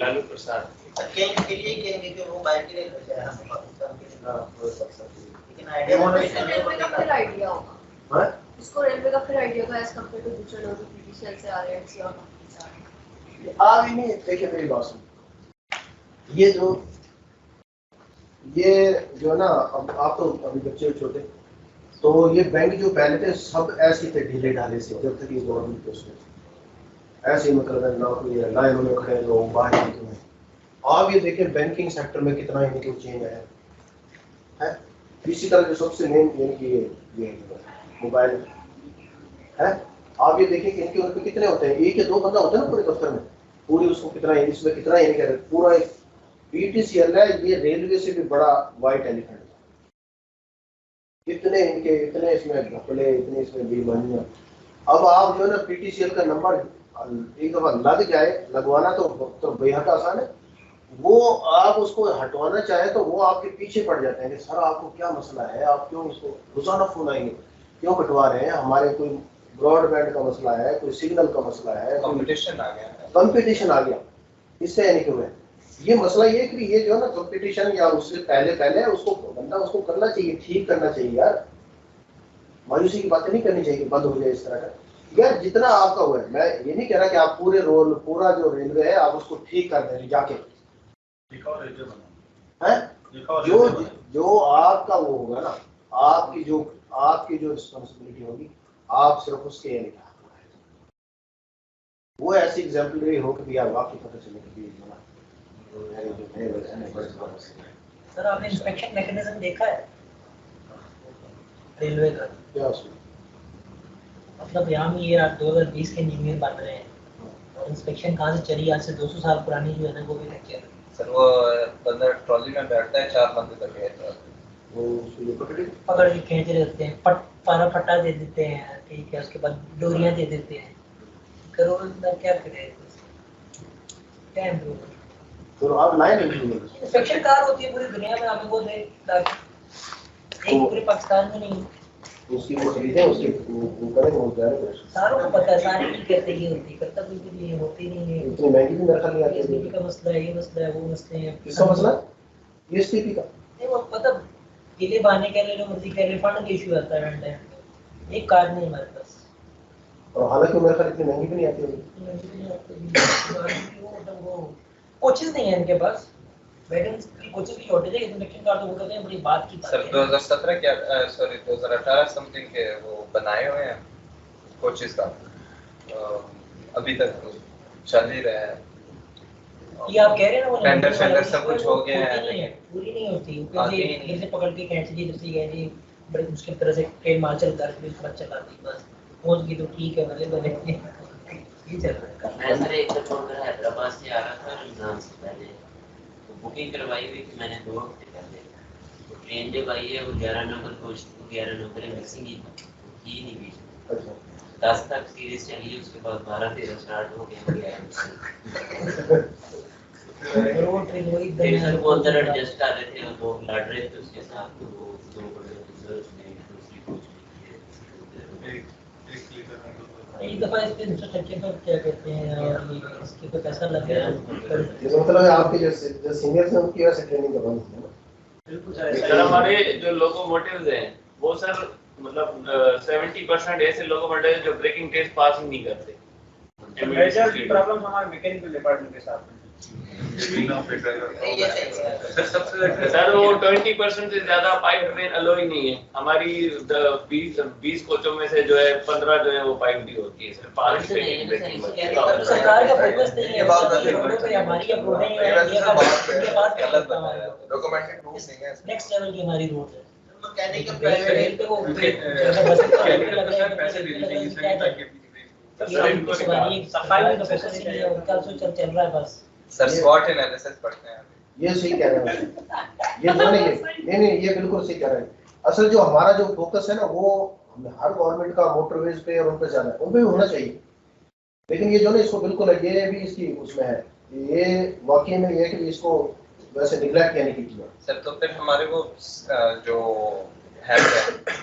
D: लालू प्रसाद
G: कहेंगे के लिए कहेंगे कि वो बाइक के लिए ले जाए हम पाकिस्तान के लिए।
B: हाँ, वो सब सब चीज़।
G: लेकिन आइडिया
H: रेलवे का फिर आइडिया होगा,
B: हाँ?
H: इसको रेलवे का फिर आइडिया होगा एज कंपेयर टू दूसरे लोग जो पीटीसीएल से आ रहे हैं या
B: आप ही नहीं, देखिए मेरी बात सुन, ये जो है ना, अब आप तो अभी बच्चे छोटे, तो ये बैंक जो पहले थे सब ऐसे थे ढीले ढाले से, जब तक ये गवर्नमेंट के उसमें ऐसे ही मतलब ना कोई लाइनों में खड़े लोग बाहर निकले हैं। आप ये देखें बैंकिंग सेक्टर में कितना इनके चेंज आया है। इसी तरह जो सबसे मेन इनकी ये मोबाइल है, आप ये देखिए कि इनके उन पे कितने होते हैं, 1 या 2 बंदा होता है ना पूरे दफ्तर में, पूरी उसको कितना है, इसमें कितना है, इनके पूरा एक पीटीसीएल है, ये रेलवे से भी बड़ा वाइट एलिफेंट है। इतने इसमें घपले, इतने इसमें बेईमानियां। अब आप जो है ना पीटीसीएल का नंबर एक दफा लग जाए, लगवाना तो बेहद आसान है, वो आप उसको हटवाना चाहे तो वो आपके पीछे पड़ जाते हैं कि सर आपको क्या मसला है, आप क्यों इसको रोजाना फोन आएंगे, क्यों कटवा रहे हैं, हमारे कोई ब्रॉडबैंड का मसला है, कोई सिग्नल का मसला है,
E: कंपटीशन आ गया है।
B: कंपटीशन आ गया। इससे यानी क्यों है ये मसला, ये कि ये जो है ना कंपटीशन या उससे पहले उसको बंदा उसको करना चाहिए, ठीक करना चाहिए यार, मायूसी की बातें नहीं करनी चाहिए कि बंद हो जाए इस तरह का। यार जितना आपका हुआ है, मैं ये नहीं कह रहा कि आप पूरा जो रेलवे है आप उसको ठीक कर देंगे जाके, जो आपका वो होगा ना, आपकी जो रिस्पॉन्सिबिलिटी होगी, आप सिर्फ उसके लिए निकाल वो ऐसी एग्जाम्पलरी हो कि यार वाकई पता चले कि
C: सर आपने इंस्पेक्शन मैकेनिज्म देखा है रेलवे का?
B: क्या उसमें
C: मतलब यहाँ में ये 2020 के इंजीनियर बन रहे हैं और इंस्पेक्शन कहाँ से चली, आज से 200 साल पुरानी जो है ना वो भी तक चल।
E: सर वो बंदा ट्रॉली में बैठता है, 4 बंदे तक है,
B: वो
C: पकड़ के खींच रहते हैं, फट्टा दे देते हैं, ठीक है, उसके बाद डोरियां दे देते हैं, करो ना क्या करे, टाइम दो।
B: तो आप लाइन
C: इंस्पेक्शन कार होती है पूरी दुनिया में, आपको देख एक पूरे पाकिस्तान में नहीं,
B: उसकी वो चीजें उसके वो करेंगे वो जा रहे हैं,
C: सारों को पता है, सारे नहीं कहते ये होती, करता कोई भी नहीं, होती नहीं है।
B: इतनी महंगी भी मेरे ख्याल नहीं आती
C: एसपीपी का मसला है, ये मसला है, वो मसले हैं।
B: किसका मसला? एसपीपी का
C: नहीं, वो मतलब किले बहाने के लिए जो मर्जी कर रहे, फंड का इशू आता है टाइम पे, एक कार्ड नहीं हमारे पास,
B: और हालांकि मेरे ख्याल इतनी महंगी भी नहीं आती होगी।
C: वो कोचेस नहीं है इनके पास, वेटरन्स की कोचेस की शॉर्टेज है, इंस्पेक्शन कार्ड तो वो कहते हैं बड़ी बात की बात
E: सर
C: है।
E: 2017 क्या सॉरी 2018 समथिंग के वो बनाए हुए हैं कोचेस का, अभी तक चल ही रहा है।
C: ये आप कह रहे हैं ना, वो
E: टेंडर सब कुछ हो गया है,
C: पूरी नहीं होती, क्योंकि इधर से पकड़ के खींच ली, इधर से गए जी, बड़ी मुश्किल तरह से ट्रेन मार चल कर फिर बस चला दी, बस पहुंच गई तो ठीक है, भले भले ये चल रहा है।
I: मैं सर एक दफा उधर हैदराबाद से आ रहा था रमजान से पहले, तो बुकिंग करवाई हुई थी मैंने 2 हफ्ते पहले, तो ट्रेन जब आई है वो 11 नंबर कोच 11 नंबर मिसिंग ही की नहीं हुई, 10 तक सीरीज चली, उसके बाद 12-13 स्टार्ट हो गया।
C: वो ट्रेन वही
I: फिर सर वो अंदर एडजस्ट कर रहे थे, वो लड़ रहे थे उसके साथ, तो वो 2 बड़े ऑफिसर्स ने दूसरी कोच में
C: एक दफा इस पे इंफ्रास्ट्रक्चर पर क्या कहते हैं, और ये इसके पे पैसा लग गया
B: ये मतलब है आपके जो सीनियर्स हैं उनकी वजह से ट्रेनिंग करवानी है ना।
C: बिल्कुल
D: सर हमारे जो लोकोमोटिव्स हैं वो सर मतलब 70% ऐसे लोकोमोटिव जो ब्रेकिंग टेस्ट पास ही नहीं करते।
F: मेजर प्रॉब्लम हमारे मैकेनिकल डिपार्टमेंट के साथ में,
D: सर वो 20% से ज्यादा पाइप ट्रेन अलो ही नहीं है हमारी 20 कोचों में से जो है 15 जो है वो पाइप डी होती है सर 5
C: सरकार का फोकस नहीं है रोडों पे हमारी अप्रोच है ये बात गलत बना है
E: डॉक्यूमेंटेड प्रूफ नहीं है
C: नेक्स्ट लेवल की हमारी रोड है
G: मैकेनिकल
C: रेल पे वो
F: पैसे दे दीजिए सर ताकि
C: सफाई में तो फोकस ही नहीं है उनका चल रहा है बस
E: सर स्वॉट एनालिसिस पढ़ते हैं
B: ये सही कह रहे हैं ये जो नहीं ये बिल्कुल सही कह रहे हैं। असल जो हमारा जो फोकस है ना वो हर गवर्नमेंट का मोटरवेज पे और उन पे ज्यादा है, उन पे भी होना चाहिए, लेकिन ये जो ना इसको बिल्कुल ये भी इसकी उसमें है, ये वाकई में ये कि इसको वैसे निगलेक्ट किया नहीं किया
E: सर। तो फिर हमारे वो जो है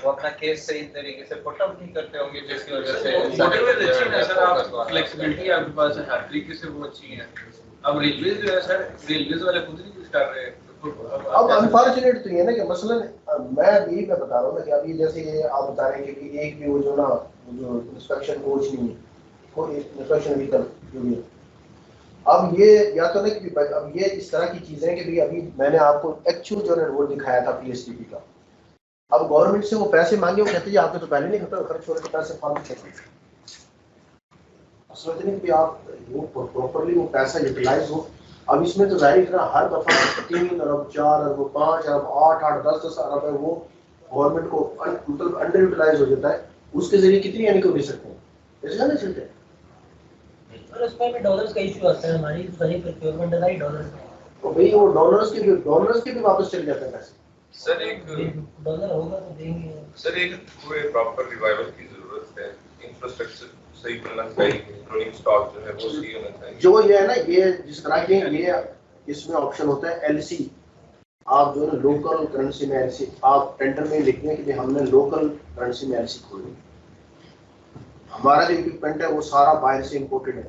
E: वो अपना केस सही तरीके से पुट आउट नहीं करते होंगे जिसकी वजह से
F: मोटरवेज अच्छी है सर, आप फ्लेक्सिबिलिटी आपके पास है, हर तरीके से वो अच्छी है। अब रेलवे जो है सर, रेलवे वाले खुद नहीं यूज कर रहे हैं।
B: अब अनफॉर्चुनेट तो ये ना कि मसलन मैं बता रहा हूँ ना कि अभी जैसे ये आप बता रहे हैं कि एक भी वो जो ना जो इंस्पेक्शन कोच नहीं है, कोई इंस्पेक्शन व्हीकल जो भी है, अब ये या तो नहीं कि अब ये इस तरह की चीजें कि भाई अभी मैंने आपको एक्चुअल जो है वो दिखाया था पीएसटीपी का, अब गवर्नमेंट से वो पैसे मांगे, वो कहते हैं आपके तो पहले नहीं खर्च हो रहे पैसे फालतू खर्च, समझ नहीं कि आप वो प्रॉपर्ली वो पैसा यूटिलाइज हो। अब इसमें तो जाहिर है हर दफा 3 अरब 4 अरब 5 अरब 8 10 अरब है वो गवर्नमेंट को मतलब अंडर यूटिलाइज हो जाता है, उसके जरिए कितनी यानी को दे सकते हैं, ऐसा नहीं चलते।
C: और उसमें भी डॉलर्स का इशू आता है, हमारी सारी प्रोक्योरमेंट है डॉलर्स में,
B: तो भाई वो डॉलर्स के भी वापस चले जाते हैं पैसे।
J: सर एक
C: डॉलर होगा तो देंगे
J: सर, एक पूरे प्रॉपर रिवाइवल की जरूरत है, इंफ्रास्ट्रक्चर सही बनना चाहिए, रोलिंग स्टॉक जो है वो सही होना चाहिए।
B: जो ये है ना ये जिस तरह के ये इसमें ऑप्शन होता है एलसी, आप जो है लोकल करेंसी में एलसी आप टेंडर में लिखते हैं कि हमने लोकल करेंसी में एलसी खोलनी, हमारा जो इक्विपमेंट है वो सारा बाहर से इंपोर्टेड है,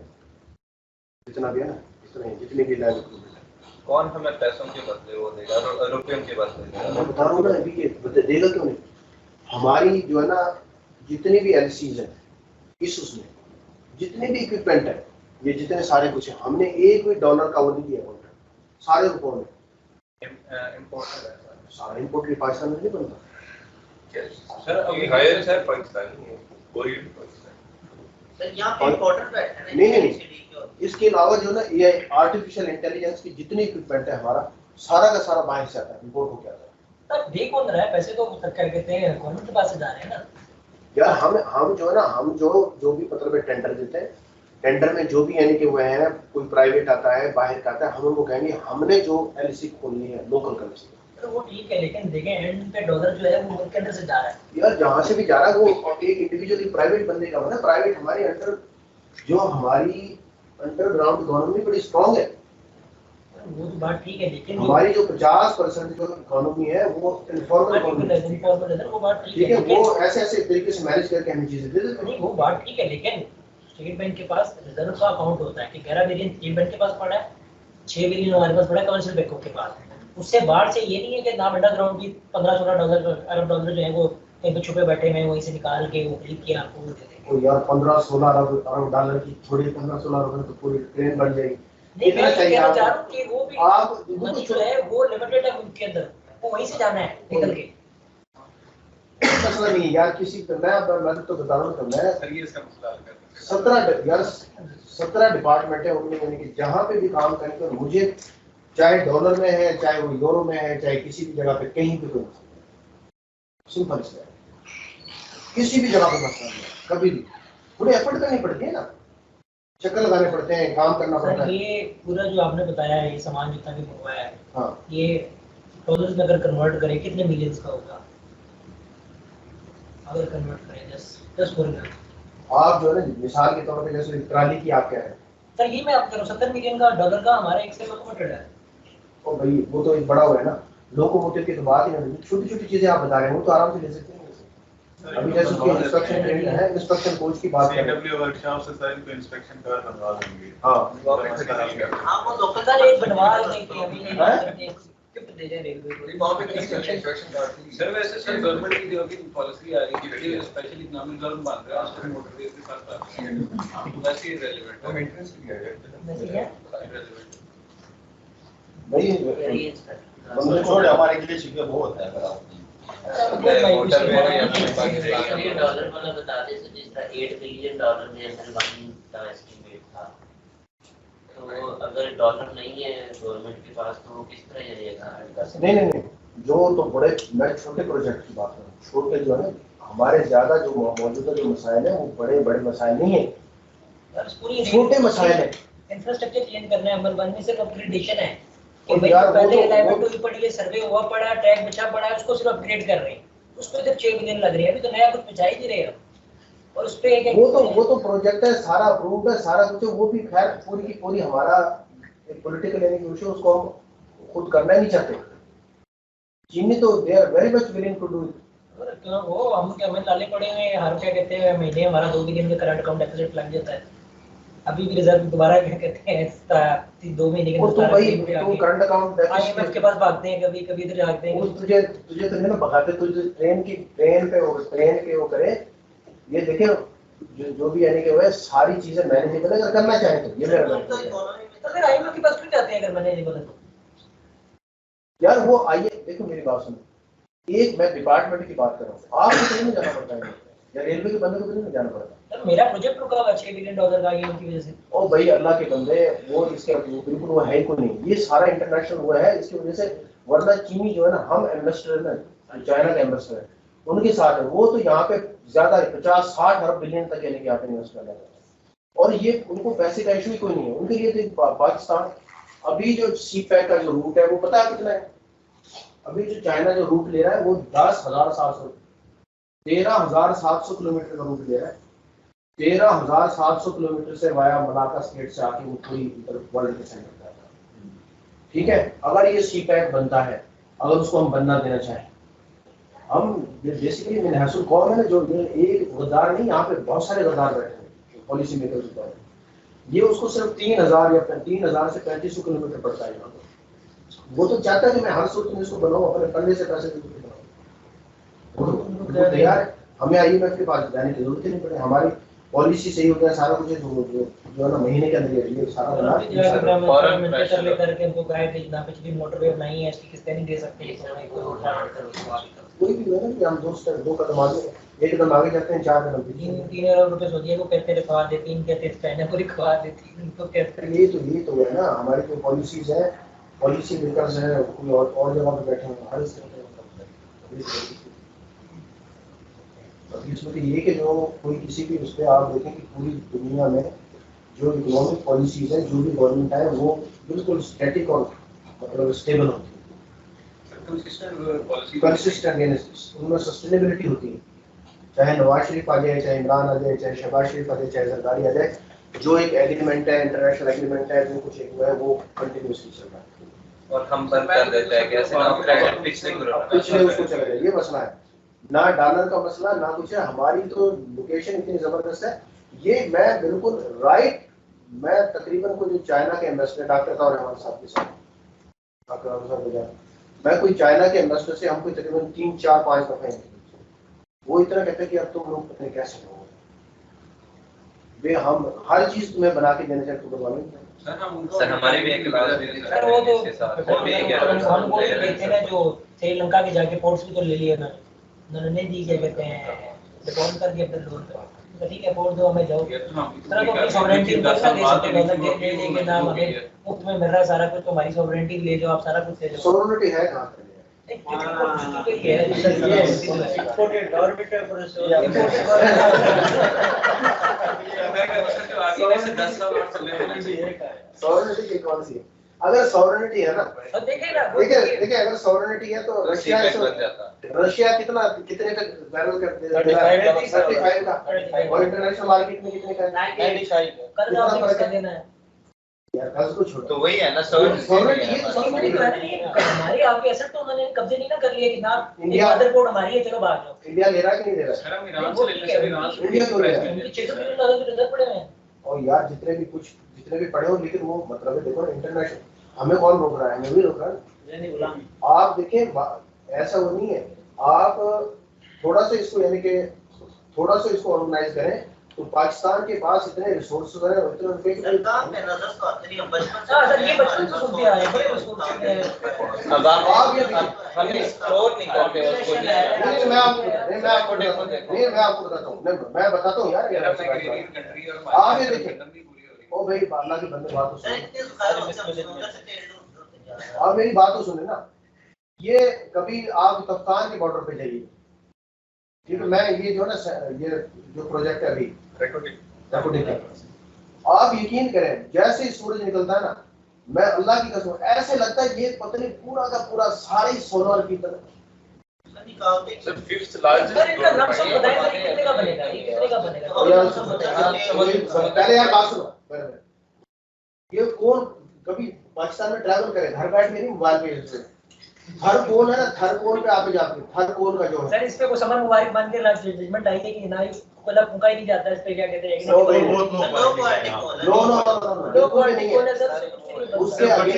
B: जितना भी है ना इतना ही जितने भी लैब इक्विपमेंट है।
E: कौन हमें पैसों के बदले वो देगा, रुपयों के बदले देगा?
B: मैं बता रहा हूँ ना अभी के देगा क्यों नहीं, हमारी जो है ना जितनी भी एलसीज है इस उसमें जितने भी इक्विपमेंट है ये जितने सारे कुछ है, हमने एक भी डॉलर का वो नहीं दिया कॉन्ट्रैक्ट, सारे रुपयों में
E: इंपोर्टेड है
B: सारा इंपोर्ट पाकिस्तान में नहीं बनता
J: सर। अभी हायर सर पाकिस्तानी है, कोई पाकिस्तानी
G: सर यहाँ पे इंपोर्टेड बैठे हैं
B: नहीं, इसके अलावा जो ना ये आर्टिफिशियल इंटेलिजेंस की जितनी इक्विपमेंट है हमारा सारा का सारा बाहर से आता है, इंपोर्ट होकर आता है।
C: तब दे कौन रहा है पैसे, तो सरकार कहते हैं गवर्नमेंट के पास से जा रहे हैं ना
B: यार। हम जो है ना हम जो भी मतलब टेंडर देते हैं, टेंडर में जो भी यानी कि वो है कोई प्राइवेट आता है बाहर का आता है, हम उनको कहेंगे हमने जो एलसी खोलनी है लोकल करेंसी,
C: तो वो ठीक है, लेकिन देखें एंड पे डॉलर जो है वो मुल्क के अंदर से जा रहा है
B: यार, जहाँ से भी जा रहा है वो एक इंडिविजुअली प्राइवेट बंदे का मतलब प्राइवेट हमारे अंडर जो हमारी अंडरग्राउंड इकोनॉमी बड़ी स्ट्रांग है,
C: वो तो बात ठीक है, लेकिन
B: हमारी जो 50% जो इकोनॉमी है वो इनफॉर्मल इकोनॉमी
C: वो बात
B: ठीक है, वो ऐसे तरीके से मैनेज करके हमें चीजें दे देते हैं।
C: वो बात ठीक है, लेकिन स्टेट बैंक के पास रिजर्व का अकाउंट होता है कि 11 बिलियन स्टेट बैंक के पास पड़ा है, 6 बिलियन हमारे पास पड़ा है कमर्शियल बैंकों के पास, उससे बाहर से ये नहीं है कि ना अंडरग्राउंड की 15-16 डॉलर अरब डॉलर जो है वो कहीं पे छुपे बैठे हैं, वहीं से निकाल के वो क्लिक किया आपको दे देंगे।
B: तो यार 15-16 अरब डॉलर की थोड़ी 15-16 अरब में तो पूरी ट्रेन बन जाएगी।
C: नहीं मैं तो कहना चाह रहा हूं कि वो भी
B: आप
C: मनी जो है वो लिमिटेड है उनके अंदर, वो वहीं से जाना है निकल के।
B: मसला नहीं यार, किसी मैं तो बता रहा हूँ मैं
F: सर ये इसका मसला हल कर
B: 17 डिपार्टमेंट है उनमें, यानी कि जहाँ पे भी काम करें तो मुझे चाहे डॉलर में है, चाहे वो यूरो में है, चाहे किसी भी जगह पे कहीं पे कोई सिंपल से किसी भी जगह पे मसला नहीं, कभी भी पूरे एफर्ट करनी पड़ती है ना, चक्कर लगाने पड़ते हैं, काम करना पड़ता है।
C: ये पूरा जो आपने बताया है ये सामान जितना भी हुआ है,
B: हाँ
C: ये डॉलर्स में अगर कन्वर्ट करें कितने मिलियंस का होगा? अगर कन्वर्ट करें 10
B: आप जो है ना मिसाल के तौर पे जैसे ट्राली की आप कह रहे हैं
C: सर, ये मैं आप कह रहा हूँ 70 मिलियन का डॉलर का हमारा एक से लोकोमोटिव है।
B: तो भाई वो तो एक बड़ा हुआ है ना, लोकोमोटिव की तो बात ही नहीं, छोटी-छोटी चीजें आप बता रहे हैं वो तो आराम से ले सकते हैं। अभी जैसे कि इंस्पेक्शन ट्रेनिंग है, इंस्पेक्शन कोच की बात करें,
F: सीडब्ल्यू वर्कशॉप से सारी को इंस्पेक्शन कर बनवा देंगे।
B: हां
G: हाँ वो लोकल
C: सर एक बनवा नहीं कि अभी नहीं कर सकते, गिफ्ट दे रहे रेलवे को।
E: वहां पे इंस्पेक्शन
F: सर वैसे सर गवर्नमेंट की जो की पॉलिसी आ रही है कि स्पेशली इकोनॉमिक जोन बन रहा है उसमें मोटरवे के साथ बात है, वैसे ही रेलेवेंट है, मेंटेनेंस भी है
C: वैसे क्या
F: रेलेवेंट
B: भाई बंदे छोड़ हमारे के लिए शिकवे बहुत है अगर आप
I: डॉलर वाला बता दे तो जिस तरह $8 बिलियन में एमएल1 का एस्टीमेट था, तो अगर डॉलर नहीं है गवर्नमेंट के पास तो वो किस तरह चलेगा?
B: नहीं, जो तो बड़े, मैं छोटे प्रोजेक्ट की बात कर रहा हूँ। छोटे जो है हमारे ज्यादा जो मौजूदा जो मसाइल है वो बड़े मसाइल नहीं है, छोटे मसाइल है।
C: इंफ्रास्ट्रक्चर चेंज करना है, अमल 1 में सिर्फ अपग्रेडेशन है कि
B: और
C: भाई
B: यार
C: पहले
B: वो
C: अलाइनमेंट हुई पड़ी है, सर्वे हुआ पड़ा, ट्रैक बचा पड़ा है, उसको सिर्फ अपग्रेड कर रहे हैं, उसको इधर 6 बिलियन लग रही है, अभी तो नया कुछ बचा ही नहीं रहे हैं। और उस पे एक
B: वो तो प्रोजेक्ट है, सारा अप्रूव्ड है, सारा कुछ, वो भी खैर पूरी की पूरी हमारा एक पॉलिटिकल इशू, उसको हम खुद करना नहीं चाहते। चीनी तो they are very much willing to do it.
C: वो हम क्या हमें लाले पड़े हुए हैं, हर क्या कहते हैं महीने हमारा 2 बिलियन का करंट अकाउंट डेफिसिट लग जाता है। अभी भी रिजर्व दोबारा क्या कहते हैं 2 महीने के
B: अंदर तो करंट अकाउंट
C: आईएमएफ के पास भागते हैं, कभी इधर जाते हैं।
B: तुझे तो नहीं ना भगाते, तुझे ट्रेन पे वो करे। ये देखे जो भी यानी कि वो सारी चीजें मैनेजेबल अगर करना चाहे तो ये मेरा
C: तो फिर आईएमएफ के पास क्यों जाते हैं अगर मैनेजेबल है तो?
B: यार वो आइए देखो मेरी बात सुनो, एक मैं डिपार्टमेंट की बात कर रहा हूँ, आपको तो नहीं जाना पड़ता है या रेलवे के बंदे को तो नहीं जाना पड़ता।
C: तो मेरा प्रोजेक्ट रुका हुआ $6 बिलियन का ये उनकी वजह से।
B: ओ भाई अल्लाह के बंदे, वो इसके बिल्कुल वो है ही को नहीं, ये सारा इंटरनेशनल हुआ है इसकी वजह से। वरना चीनी जो है ना, हम इन्वेस्टर है, चाइना का इन्वेस्टर है, उनके साथ है, वो तो यहाँ पे ज्यादा 50-60 अरब बिलियन तक यानी कि यहाँ पे इन्वेस्ट कर रहे हैं। और ये उनको पैसे का इशू ही कोई नहीं है उनके लिए। तो पाकिस्तान अभी जो सी पैक का जो रूट है वो पता है कितना है? अभी जो चाइना जो रूट ले रहा है वो 13,700 किलोमीटर का रूट ले रहा है। 13,700 किलोमीटर से वाया मलाका स्टेट से आके वो पूरी वर्ल्ड के सेंटर पे आता है। ठीक है, अगर ये सी पैक बनता है, अगर उसको हम बनना देना चाहें, हम बेसिकली मिनहसुल कौम है ना, जो एक गद्दार नहीं, यहाँ पे बहुत सारे गद्दार बैठे हैं पॉलिसी मेकर्स होता है, ये उसको सिर्फ 3,000 या 3,000 से 3,500 किलोमीटर पड़ता है यहाँ पे। वो तो चाहता है कि मैं हर सूरत में इसको बनाऊं, अपने पल्ले से पैसे बनाऊं, तैयार है। हमें आईएमएफ के पास जाने की जरूरत ही नहीं पड़े, हमारी पॉलिसी सही होता है, सारा कुछ जो है ना महीने के अंदर ये सारा बना
C: करके उनको कहा कि ना पिछली मोटरवे बनाई है, इसकी किस्तें नहीं दे सकते,
B: कोई भी है ना कि हम 2 कदम आगे, 1 कदम आगे जाते हैं, 4 कदम पीछे।
C: 3 अरब रुपए सोचिए को कहते रिकवा दे, 3 कहते स्पेन को रिकवा दे, 3 तो कहते
B: ये तो है ना हमारी जो पॉलिसीज है, पॉलिसी मेकर्स हैं, कोई और जगह पे बैठे हैं, हर इस तरह इसमें तो ये कि जो कोई किसी भी उस पर आप देखें कि पूरी दुनिया में जो इकोनॉमिक पॉलिसीज है, जो भी गवर्नमेंट है, वो बिल्कुल स्टैटिक और मतलब स्टेबल होती है, कंसिस्टेंट, उनमें सस्टेनेबिलिटी होती है। चाहे नवाज शरीफ आ जाए, चाहे इमरान आ जाए, चाहे शहबाज शरीफ आ जाए, चाहे जरदारी आ जाए, जो एक एग्रीमेंट है, इंटरनेशनल एग्रीमेंट है, जो कुछ एक हुआ है, वो कंटिन्यूसली चल रहा है।
E: और हम बंद कर देते हैं कैसे ना, क्रेडिट
B: पिछले उसको चला जाए, ये मसला है ना, डॉलर का मसला ना कुछ है। हमारी तो लोकेशन इतनी जबरदस्त है, ये मैं बिल्कुल राइट, मैं तकरीबन कोई जो चाइना के इन्वेस्टर डॉक्टर ताऊ रहमान साहब के साथ, डॉक्टर रहमान साहब, मैं कोई चाइना के इन्वेस्टर से हम कोई तकरीबन 3-4-5 दफे, वो इतना कहते हैं कि अब तुम लोग पता नहीं कैसे हो वे, हम हर चीज तुम्हें बना के देने चाहिए, तो बनवा लेंगे
E: सर। हमारे भी एक
C: सर वो तो हम वो लेते हैं जो श्रीलंका के जाके पोर्ट्स भी तो ले लिए उन्होंने दी, क्या कहते हैं डिफॉल्ट कर दिया अपने लोन पे, ठीक है पोर्ट दो हमें जाओ। सर तो अपनी सॉवरेनिटी को कैसे दे सकते हैं, डॉलर दे के नाम हमें मुफ्त में मिल रहा है सारा कुछ, तो हमारी सॉवरेनिटी ले जाओ, आप सारा कुछ ले जाओ।
B: सॉवरेनिटी है कहां पे? सॉवरेनिटी की कौन सी? अगर सॉवरेनिटी है ना, देखिए अगर सॉवरेनिटी है तो रशिया कितने तक बैरल करते हैं, 35 का, और इंटरनेशनल मार्केट में कितने का? 95 यार कर्ज को छोड़,
E: तो वही है ना
C: सॉवरेनिटी हमारी, आपके एसेट तो उन्होंने कब्जे नहीं ना कर लिए कि ना इंडिया मदरबोर्ड हमारी है, चलो भाग जाओ।
B: इंडिया ले रहा है कि नहीं ले रहा?
F: सर हम ईरान से ले लेते हैं, ईरान से
B: इंडिया तो ले रहा है,
C: उनके 600 बिलियन डॉलर के रिजर्व पड़े हुए हैं।
B: और यार जितने भी पड़े हो, लेकिन वो मतलब है देखो इंटरनेशनल, हमें कौन रोक रहा है? हमें भी रोक रहा है। आप देखिए ऐसा वो नहीं है, आप थोड़ा सा इसको यानी कि थोड़ा सा इसको ऑर्गेनाइज करें, तो पाकिस्तान के पास इतने रिसोर्सेज हैं, इतने उनके
G: सरकार पे नजर तो आती नहीं है, बचपन से
C: सर ये बचपन से सुनते आ रहे हैं, बड़े रिसोर्स हैं।
E: अब आप हम एक्सप्लोर नहीं करते उसको।
B: नहीं, मैं आपको बताता हूँ, मैं बताता हूँ यार, आप ये देखिए, ओ भाई अल्लाह के बंदे बात तो सुनो, आप मेरी बात तो सुने ना। ये कभी आप तफ्तान के बॉर्डर पे जाइए, ठीक है, मैं ये जो ना ये जो प्रोजेक्ट है अभी रेकॉर्डिंग, आप यकीन करें जैसे ही सूरज निकलता है ना, मैं अल्लाह की कसम ऐसे लगता है ये पता नहीं पूरा का पूरा सारे सोलर की तरह।
J: फिफ्थ लार्जेस्ट
B: पहले यार बात सुनो, ये कौन कभी पाकिस्तान में ट्रैवल करे घर बैठ के नहीं, मोबाइल पे हर कौन है ना, हर कौन पे आप जाते हैं, हर कौन का जो है।
C: सर इस पे को समर मुबारक मान के जजमेंट आई है कि ना मतलब फूंका ही नहीं जाता इस पे, क्या कहते हैं
B: नो नहीं है उसके आगे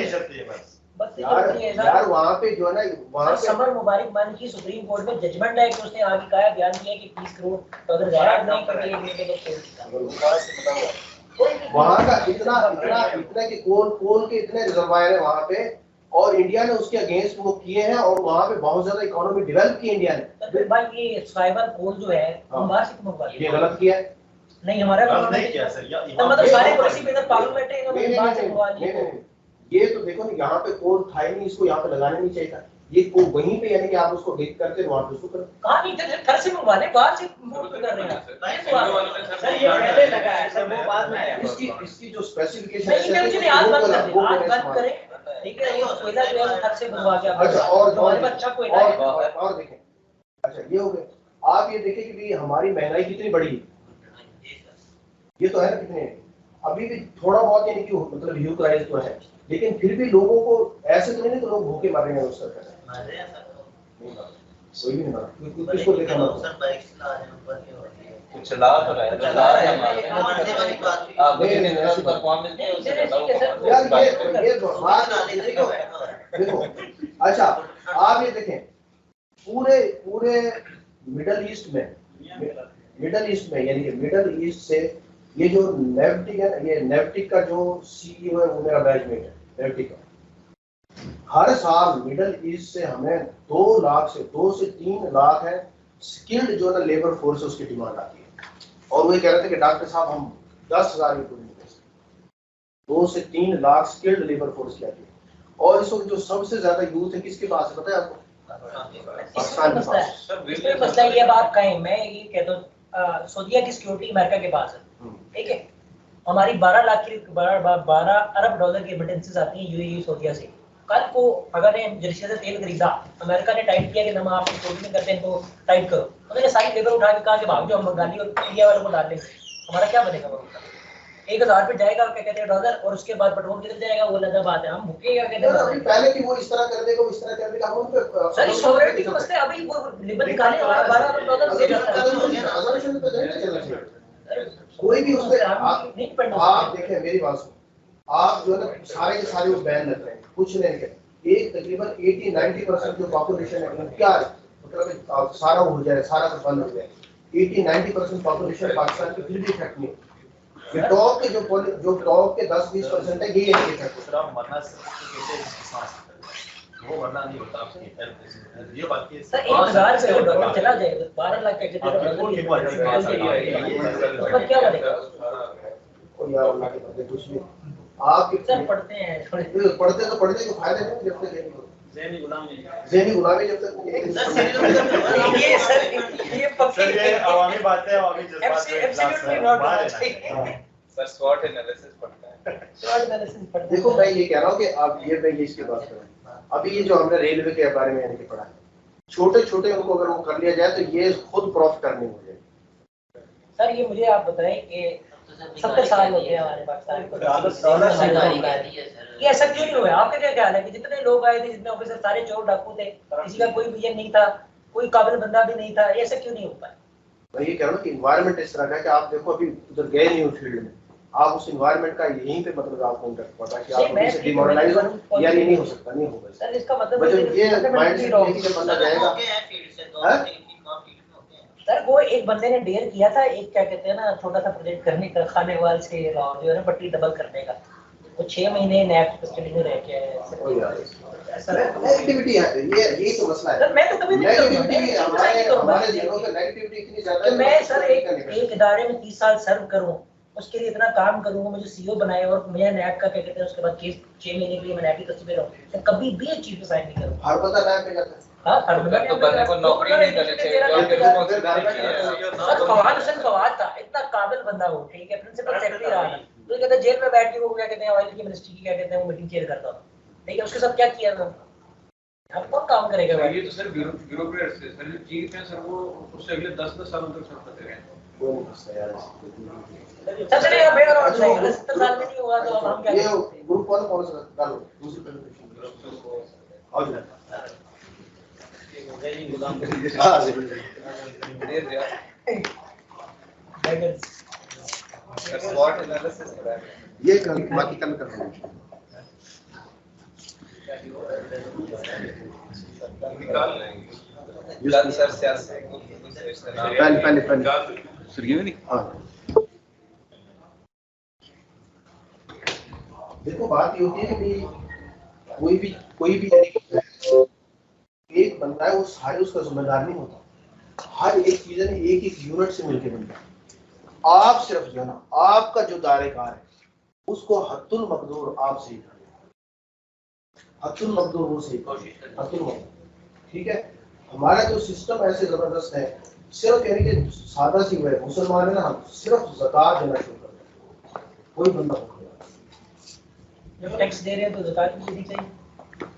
B: यार वहाँ पे जो है ना, वहाँ पे
C: समर मुबारक मान की सुप्रीम कोर्ट में जजमेंट है कि उसने आगे कहा बयान दिया कि 30 करोड़ डॉलर जाया नहीं करके
B: वहाँ का इतना कि कौन के इतने रिजर्वायर है वहाँ पे, और इंडिया ने उसके अगेंस्ट वो किए हैं, और वहाँ पे बहुत ज्यादा इकोनॉमी डेवलप की इंडिया ने।
C: तो फिर भाई ये साइबर कोल जो है हम बाहर से क्यों मंगवा
B: ये गलत किया है।
C: नहीं हमारा
A: नहीं किया सर,
C: तो मतलब सारे पॉलिसी पे इधर पागल बैठे हैं, इन्होंने बाहर से मंगवा लिया।
B: ये तो देखो ना, यहाँ पे कोल था ही नहीं, इसको यहाँ पे लगाना नहीं चाहिए था। ये को वहीं पे यानी कि आप उसको देख करके वहाँ पे उसको करो।
C: कहाँ नहीं थे, घर से मंगवा ले, बाहर से इंपोर्ट कर रहे हैं सर, ये पहले लगा है सर, वो बाद में आया।
B: इसकी जो स्पेसिफिकेशन
C: नहीं है मुझे आज बंद करें, ठीक है, वो कोयला जो है घर से मंगवा के।
B: अच्छा और
C: अच्छा कोयला है
B: और देखें, अच्छा ये हो गया। आप ये देखें कि भाई हमारी महंगाई कितनी बढ़ी है, ये तो है ना कितने, अभी भी थोड़ा बहुत यानी कि मतलब ह्यूज राइज तो है, लेकिन फिर भी लोगों को ऐसे तो नहीं तो लोग भूखे मर रहे हैं उस तरह। कोई भी नहीं मरा, किसको देखा
E: चला तो रहा है, चला रहे हैं आप
B: नहीं ऐसी
E: परफॉर्मेंस नहीं उससे
B: यार, ये बात देखो। अच्छा आप ये देखें, पूरे मिडल ईस्ट में यानी कि मिडल ईस्ट से ये जो नेवटिक है, ये नेवटिक का जो सीईओ है वो मेरा बैचमेट है नेवटिक का। हर साल मिडल ईस्ट से हमें 2 से 3 लाख है स्किल्ड जो ना लेबर फोर्स उसकी डिमांड आती है, और वो कह रहे थे कि डॉक्टर साहब हम 10,000 पूरी नहीं कर सकते। 2 से 3 लाख स्किल्ड लेबर फोर्स की आती है, और इस वक्त जो सबसे ज्यादा यूथ है किसके पास है पता है आपको? पाकिस्तान के पास।
C: इसमें मसला ये अब आप कहें, मैं ये कहता हूँ सऊदीया की सिक्योरिटी अमेरिका के पास है, ठीक है, हमारी 12 अरब डॉलर की रेमिटेंसेस आती हैं यूएई सऊदीया से। कल को अगर रशिया से तेल खरीदा, अमेरिका ने टाइट किया कि हम आप सिक्योरिटी नहीं करते हैं तो टाइट करो, उन्होंने सारी लेबर उठा के कहा कि भाग जाओ, हम बंगाली और इंडिया वालों को डाल देंगे, हमारा क्या बनेगा? 1000 पे जाएगा क्या कहते हैं डॉलर, और उसके बाद पेट्रोल किधर जाएगा वो अलग बात है, हम भूखे क्या कहते हैं
B: पहले कि वो इस तरह कर देगा, इस तरह कर देगा, हम उन पे
C: सर सॉवरेनिटी के मसले अभी वो लिबर्टी निकाले हमारा 12 अरब डॉलर से
B: कोई भी उसमें आप देखें मेरी बात सुनो, आप जो है ना सारे के सारे वो बैन लग रहे हैं, कुछ नहीं है, एक तकरीबन 80-90% जो पॉपुलेशन है क्या मतलब सारा हो जाए, सारा कुछ बंद हो जाए, 80-90% पॉपुलेशन पाकिस्तान की फिर भी इफेक्ट नहीं है। ये टॉप के जो टॉप के 10-20% है ये इफेक्ट है।
A: मरना वो मरना नहीं होता आपकी हेल्थ, ये बात की
C: सर 1000 से डॉलर चला जाए 12 लाख का कितना मतलब क्या बनेगा?
B: और यार अल्लाह के बंदे कुछ नहीं, आप
C: सर पढ़ते हैं
B: पढ़ते तो पढ़ने के फायदे नहीं जब तक ज़हनी गुलामी जब तक
C: ये सर ये पक्की
A: ये आवामी बातें हैं, आवामी जज्बात
E: सर स्वॉट एनालिसिस पढ़ता है,
C: स्वॉट एनालिसिस पढ़ते हैं।
B: देखो मैं ये कह रहा हूँ कि अब ये इसकी बात कर रहा हूँ, अभी ये जो हमने रेलवे के बारे में यानी कि पढ़ा है, छोटे उनको अगर वो कर लिया जाए तो ये खुद प्रॉफिट करने हो जाए।
C: सर ये मुझे आप बताएं कि 70 साल हो गए हमारे पाकिस्तान को, ये ऐसा क्यों नहीं हुआ? आपका क्या ख्याल है कि जितने लोग आए थे, जितने ऑफिसर सारे चोर डाकू थे, किसी का कोई विजन नहीं था, कोई काबिल बंदा भी नहीं था, ऐसा क्यों नहीं हो पाया?
B: मैं ये कह रहा हूँ कि एनवायरनमेंट इस तरह का कि आप देखो अभी उधर गए नहीं हो फील्ड में, आप उस एनवायरनमेंट का यहीं पे मतलब आपको पता है कि आप उनसे डिमोरलाइज हो या नहीं हो सकता, नहीं होगा
C: सर। इसका मतलब
B: ये माइंड सेट लेके जब बंदा जाएगा
C: सर वो एक बंदे ने डेयर किया था, एक क्या कहते हैं ना छोटा सा प्रोजेक्ट करने का, खानेवाल से जो है ना पट्टी डबल करने का, वो 6 महीने नैब कस्टडी में रह के आए।
B: सर नेगेटिविटी है, ये यही तो मसला है।
C: सर मैं तो कभी नहीं करूंगा,
B: हमारे जीवनों में नेगेटिविटी इतनी ज्यादा है।
C: मैं सर एक इदारे में 30 साल सर्व करूं, उसके लिए इतना काम करूंगा, मुझे सीईओ बनाए और मैं नैब का क्या कहते हैं उसके बाद केस 6 महीने के लिए मैं नैब की कस्टडी में रहूं, तो कभी भी एक चीज पे साइन नहीं करूंगा।
B: हर बंदा नैब में जाता है।
C: हाँ, हर बंदा
E: तो बंदे को नौकरी नहीं करनी चाहिए।
C: सर फवाद हुसैन फवाद था, इतना काबिल बंदा हो, ठीक है, प्रिंसिपल सेक्रेटरी रहा है, तो कहते हैं जेल में बैठ के वो क्या कहते हैं ऑयल की मिनिस्ट्री की क्या कहते हैं वो मीटिंग चेयर करता था, ठीक है, उसके साथ क्या किया था, अब कौन काम करेगा भाई?
F: ये तो सर ब्यूरोक्रेट से सर जो चीफ है सर वो उससे अगले 10 सालों तक सर्व करते रहे।
B: वो यार
C: सबसे नहीं बेहतर और सही 70 साल में नहीं हुआ तो अब हम क्या
B: ये ग्रुप वन कौन सा डालो दूसरी प्रेजेंटेशन और हां
E: सर स्वॉट एनालिसिस हो रहा है,
B: ये कल बाकी कल कर देंगे।
J: निकाल लेंगे
E: कल सर सियासी
B: पहले
F: सर ये नहीं
B: हाँ देखो बात ये होती है कि कोई भी एक बंदा है वो सारे उसका जिम्मेदार नहीं होता, हर एक चीज है एक एक यूनिट से मिलकर बनता है। आप सिर्फ जो है ना आपका जो दायरेकार है उसको हद्दुल मकदूर आप सही कर, हद्दुल मकदूर वो सही हद्दुल मकदूर, ठीक है। हमारा जो सिस्टम ऐसे जबरदस्त है, सिर्फ यानी कि सादा सी है मुसलमान है ना, सिर्फ ज़कात देना शुरू कर देते, कोई बंदा
C: जब टैक्स दे रहे हैं तो ज़कात भी देनी चाहिए।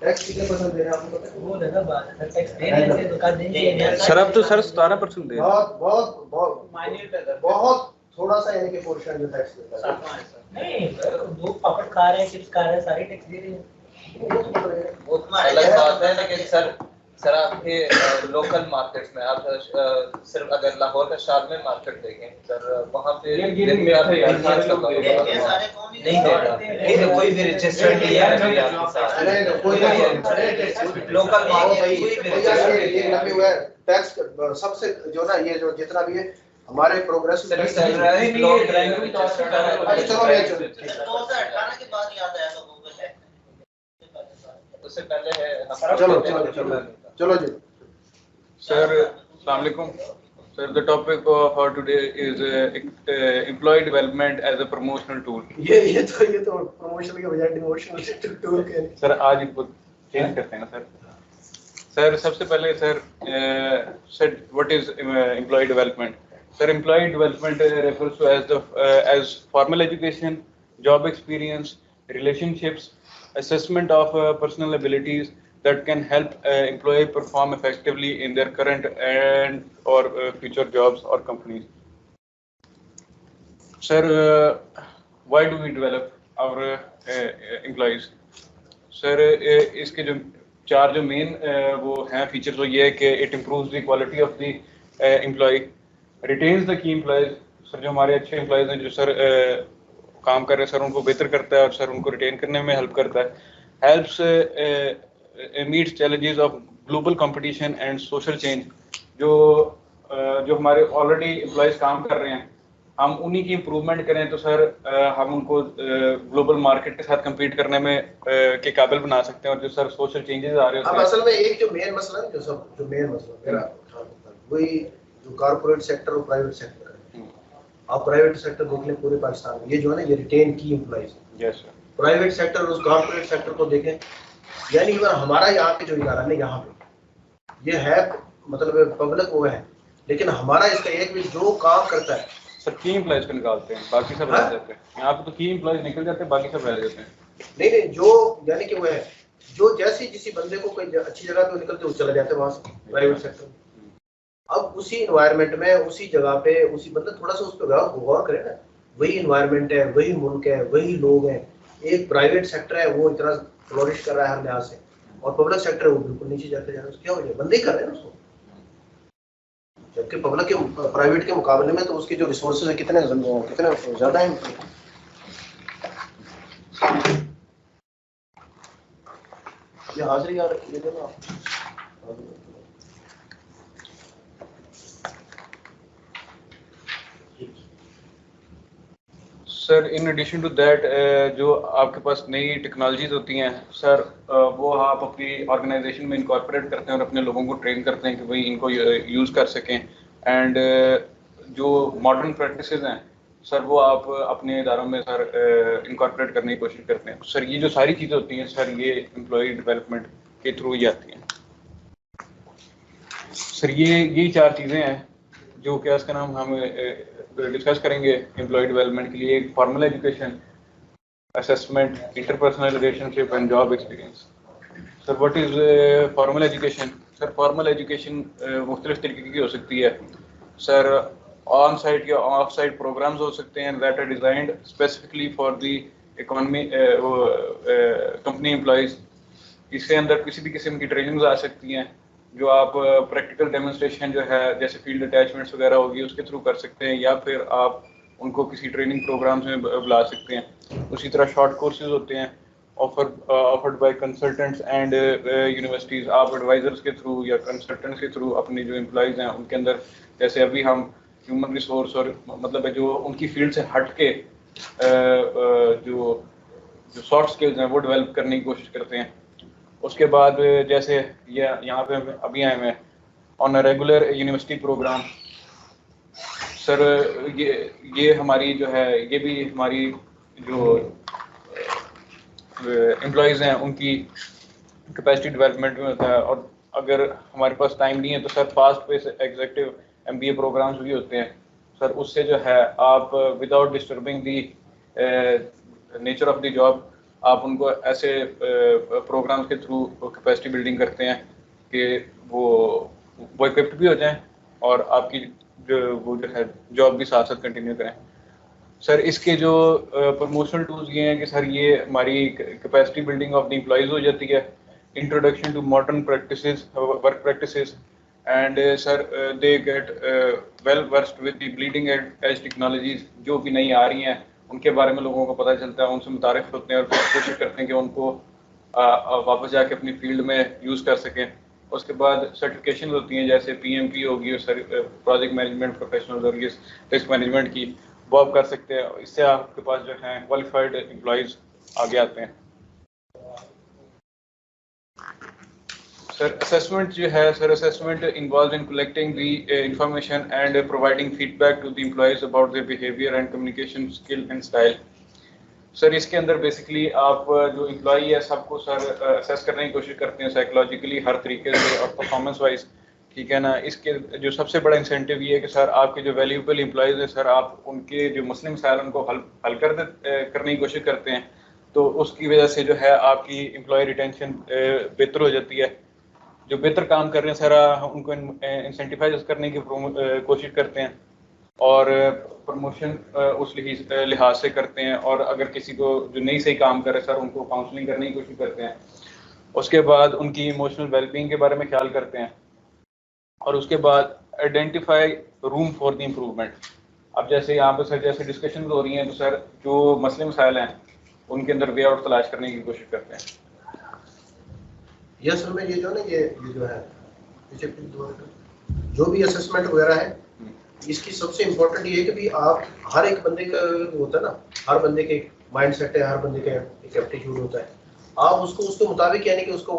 B: टैक्स कितने % दे रहे हैं आपको पता है?
C: वो लगा बात है, टैक्स दे रहे हैं तो ज़कात देनी चाहिए।
F: सर अब तो सर 17% दे रहे हैं।
B: बहुत
C: माइन्यूट है,
B: बहुत थोड़ा सा यानी कि पोर्शन जो टैक्स देता है।
C: नहीं दो पापड़ खा रहे हैं, चिप्स खा रहे हैं, सारे टैक्स दे रहे हैं।
E: वो अलग बात है, लेकिन सर आपके लोकल मार्केट्स में आप सिर्फ अगर लाहौर का शालमेर मार्केट देखें सर, वहाँ पे
G: ये सारे कौन नहीं दे
E: कोई भी रजिस्टर्ड नहीं है, कोई लोकल
B: ये लंबे हुए टैक्स सबसे जो ना ये जो जितना भी है हमारे प्रोग्रेस
G: चलो मैं 2018 के बाद याद आया लोगों को है,
E: उससे पहले है
B: चलो जी
F: सर अस्सलाम वालेकुम sir, the topic of our today is employee development as a promotional tool.
B: ये तो प्रमोशन के बजाय डिमोशनल टूल के
F: सर आज इनको चेंज करते हैं ना सर सबसे पहले sir what is employee development? Sir, employee development refers to as formal education, job experience, relationships, assessment of personal abilities that can help employee perform effectively in their current and or future jobs or companies. Sir, why do we develop our employees? Sir, इसके जो चार जो main वो हैं features वो ये है कि it improves the quality of the employee, retains the key employees. Sir जो हमारे अच्छे एम्प्लॉयज हैं जो सर काम कर रहे हैं सर उनको बेहतर करता है और सर उनको रिटेन करने में हेल्प करता है, helps meets challenges of global competition and social change. जो हमारे ऑलरेडी एम्प्लॉयज काम कर रहे हैं हम उन्हीं की इम्प्रूवमेंट करें तो सर हम उनको ग्लोबल मार्केट के साथ कम्पीट करने में के काबिल बना सकते हैं। और जो सर सोशल चेंजेस आ रहे हैं
B: अब असल में एक जो मेन मसला है जो मेन मसला मेरा वही जो कॉर्पोरेट सेक्टर और प्राइवेट सेक्टर है। आप प्राइवेट सेक्टर देख लें पूरे पाकिस्तान में ये जो है ना ये रिटेन की एम्प्लॉइज है।
F: Yes sir.
B: प्राइवेट सेक्टर और कॉर्पोरेट सेक्टर को देखें, यानी कि हमारा यहाँ पे जो इदारा है यहाँ पे ये है मतलब पब्लिक वो है, लेकिन हमारा इसका एक भी जो काम करता है
F: सर की एम्प्लॉयज को निकालते हैं बाकी सब रह जाते हैं। यहाँ पे तो की एम्प्लॉयज निकल जाते हैं बाकी सब रह जाते हैं।
B: नहीं जो यानी कि वो है जो जैसे किसी बंदे को कोई अच्छी जगह पे निकलते वो चला जाते हैं वहां से प्राइवेट सेक्टर में। अब उसी एनवायरनमेंट में उसी जगह पे उसी बंदा थोड़ा सा उस पर गौर करे ना, वही एनवायरनमेंट है, वही मुल्क है, वही लोग हैं। एक प्राइवेट सेक्टर है वो इतना फ्लोरिश कर रहा है हर लिहाज से और पब्लिक सेक्टर है वो बिल्कुल नीचे जाते जा रहा है। क्या हो जाए बंदे ही कर रहे हैं उसको, जबकि पब्लिक के प्राइवेट के मुकाबले में तो उसके जो रिसोर्सेज है कितने ज्यादा हैं। ये हाजिरी याद रखिए ना आप।
F: Sir in addition to that जो आपके पास नई टेक्नोलॉजीज होती हैं सर, वो आप अपनी ऑर्गेनाइजेशन में इनकॉर्पोरेट करते हैं और अपने लोगों को ट्रेन करते हैं कि भाई इनको यूज़ कर सकें। एंड जो मॉडर्न प्रैक्टिसेस हैं सर, वो आप अपने इदारों में सर इनकॉर्पोरेट करने की कोशिश करते हैं। सर ये जो सारी चीज़ें होती हैं सर, ये एम्प्लॉय डेवलपमेंट के थ्रू ही आती हैं। सर ये 4 चीज़ें हैं जो क्या इसका नाम हम डिस्कस करेंगे एम्प्लॉय डेवलपमेंट के लिए। एक formal education, assessment, interpersonal relationship and job experience. Sir what is formal education? Sir formal education मुख्तलिफ तरीके की हो सकती है सर। ऑन साइट या ऑफ साइट प्रोग्राम्स हो सकते हैं that are designed specifically for the economy company employees. इसके अंदर किसी भी किस्म की ट्रेनिंग्स आ सकती हैं जो आप प्रैक्टिकल डेमोन्स्ट्रेशन जो है जैसे फील्ड अटैचमेंट्स वगैरह होगी उसके थ्रू कर सकते हैं, या फिर आप उनको किसी ट्रेनिंग प्रोग्राम्स में बुला सकते हैं। उसी तरह शॉर्ट कोर्सेज होते हैं offered by consultants and universities. आप एडवाइजर्स के थ्रू या कंसल्टेंट्स के थ्रू अपने जो एम्प्लॉयज़ हैं उनके अंदर, जैसे अभी हम ह्यूमन रिसोर्स और मतलब है जो उनकी फील्ड से हट के जो सॉफ्ट स्किल्स हैं वो डेवलप करने की कोशिश करते हैं। उसके बाद जैसे ये यहाँ पे अभी आए हैं on a regular university programme. Sir ये हमारी जो है ये भी हमारी जो एम्प्लॉयज़ हैं उनकी कैपेसिटी डेवलपमेंट में होता है। और अगर हमारे पास टाइम नहीं है तो sir fast pace executive MBA programmes भी होते हैं सर। उससे जो है आप without disturbing the nature of the job आप उनको ऐसे प्रोग्राम्स के थ्रू कैपेसिटी बिल्डिंग करते हैं कि वो इक्विप्ड भी हो जाएं और आपकी वो जो है जॉब भी साथ साथ कंटिन्यू करें। सर इसके जो प्रमोशनल टूल्स ये हैं कि सर ये हमारी capacity building of the employees हो जाती है, introduction to modern practices, work practices, and sir they get well versed with the bleeding edge technologies जो भी नई आ रही हैं उनके बारे में लोगों को पता चलता है, उनसे मुतारिफ होते हैं और फिर कोशिश करते हैं कि उनको वापस जाके अपनी फील्ड में यूज़ कर सकें। उसके बाद सर्टिफिकेशन होती हैं जैसे PMP होगी और सर प्रोजेक्ट मैनेजमेंट प्रोफेशनल और रिस्क मैनेजमेंट की, वो आप कर सकते हैं। इससे आपके पास जो है क्वालिफाइड एम्प्लॉयज़ आगे आते हैं। सर असेसमेंट जो है sir, assessment involve in collecting the information and providing feedback to the employees about their behaviour and communication skill and style. Sir इसके अंदर बेसिकली आप जो एम्प्लॉई है सबको सर असेस करने की कोशिश करते हैं साइकोलॉजिकली हर तरीके से और परफॉर्मेंस वाइज, ठीक है ना। इसके जो सबसे बड़ा इंसेंटिव ये है कि सर आपके जो वैल्यूएबल एम्प्लॉयज़ हैं सर, आप उनके जो मसले मसाइल उनको हल करने की कोशिश करते हैं, तो उसकी वजह से जो है आपकी एम्प्लॉय रिटेंशन बेहतर हो जाती है। जो बेहतर काम कर रहे हैं सर उनको इंसेंटिवाइज करने की कोशिश करते हैं और प्रमोशन उस लिहाज से करते हैं, और अगर किसी को जो नहीं सही काम कर रहे सर उनको काउंसलिंग करने की कोशिश करते हैं। उसके बाद उनकी इमोशनल वेलबींग के बारे में ख्याल करते हैं और उसके बाद identify room for the improvement. अब जैसे यहाँ पर सर जैसे डिस्कशन हो रही हैं तो सर जो मसले मसाइल हैं उनके अंदर वे आउट तलाश करने की कोशिश करते हैं।
B: यस सर, मैं ये जो ना ये जो है जो भी असेसमेंट वगैरह है इसकी सबसे इम्पोर्टेंट ये है कि भी आप हर एक बंदे का होता है ना, हर बंदे के एक माइंड सेट है, हर बंदे का एक एप्टीट्यूड होता है। आप उसको उसके मुताबिक यानी कि उसको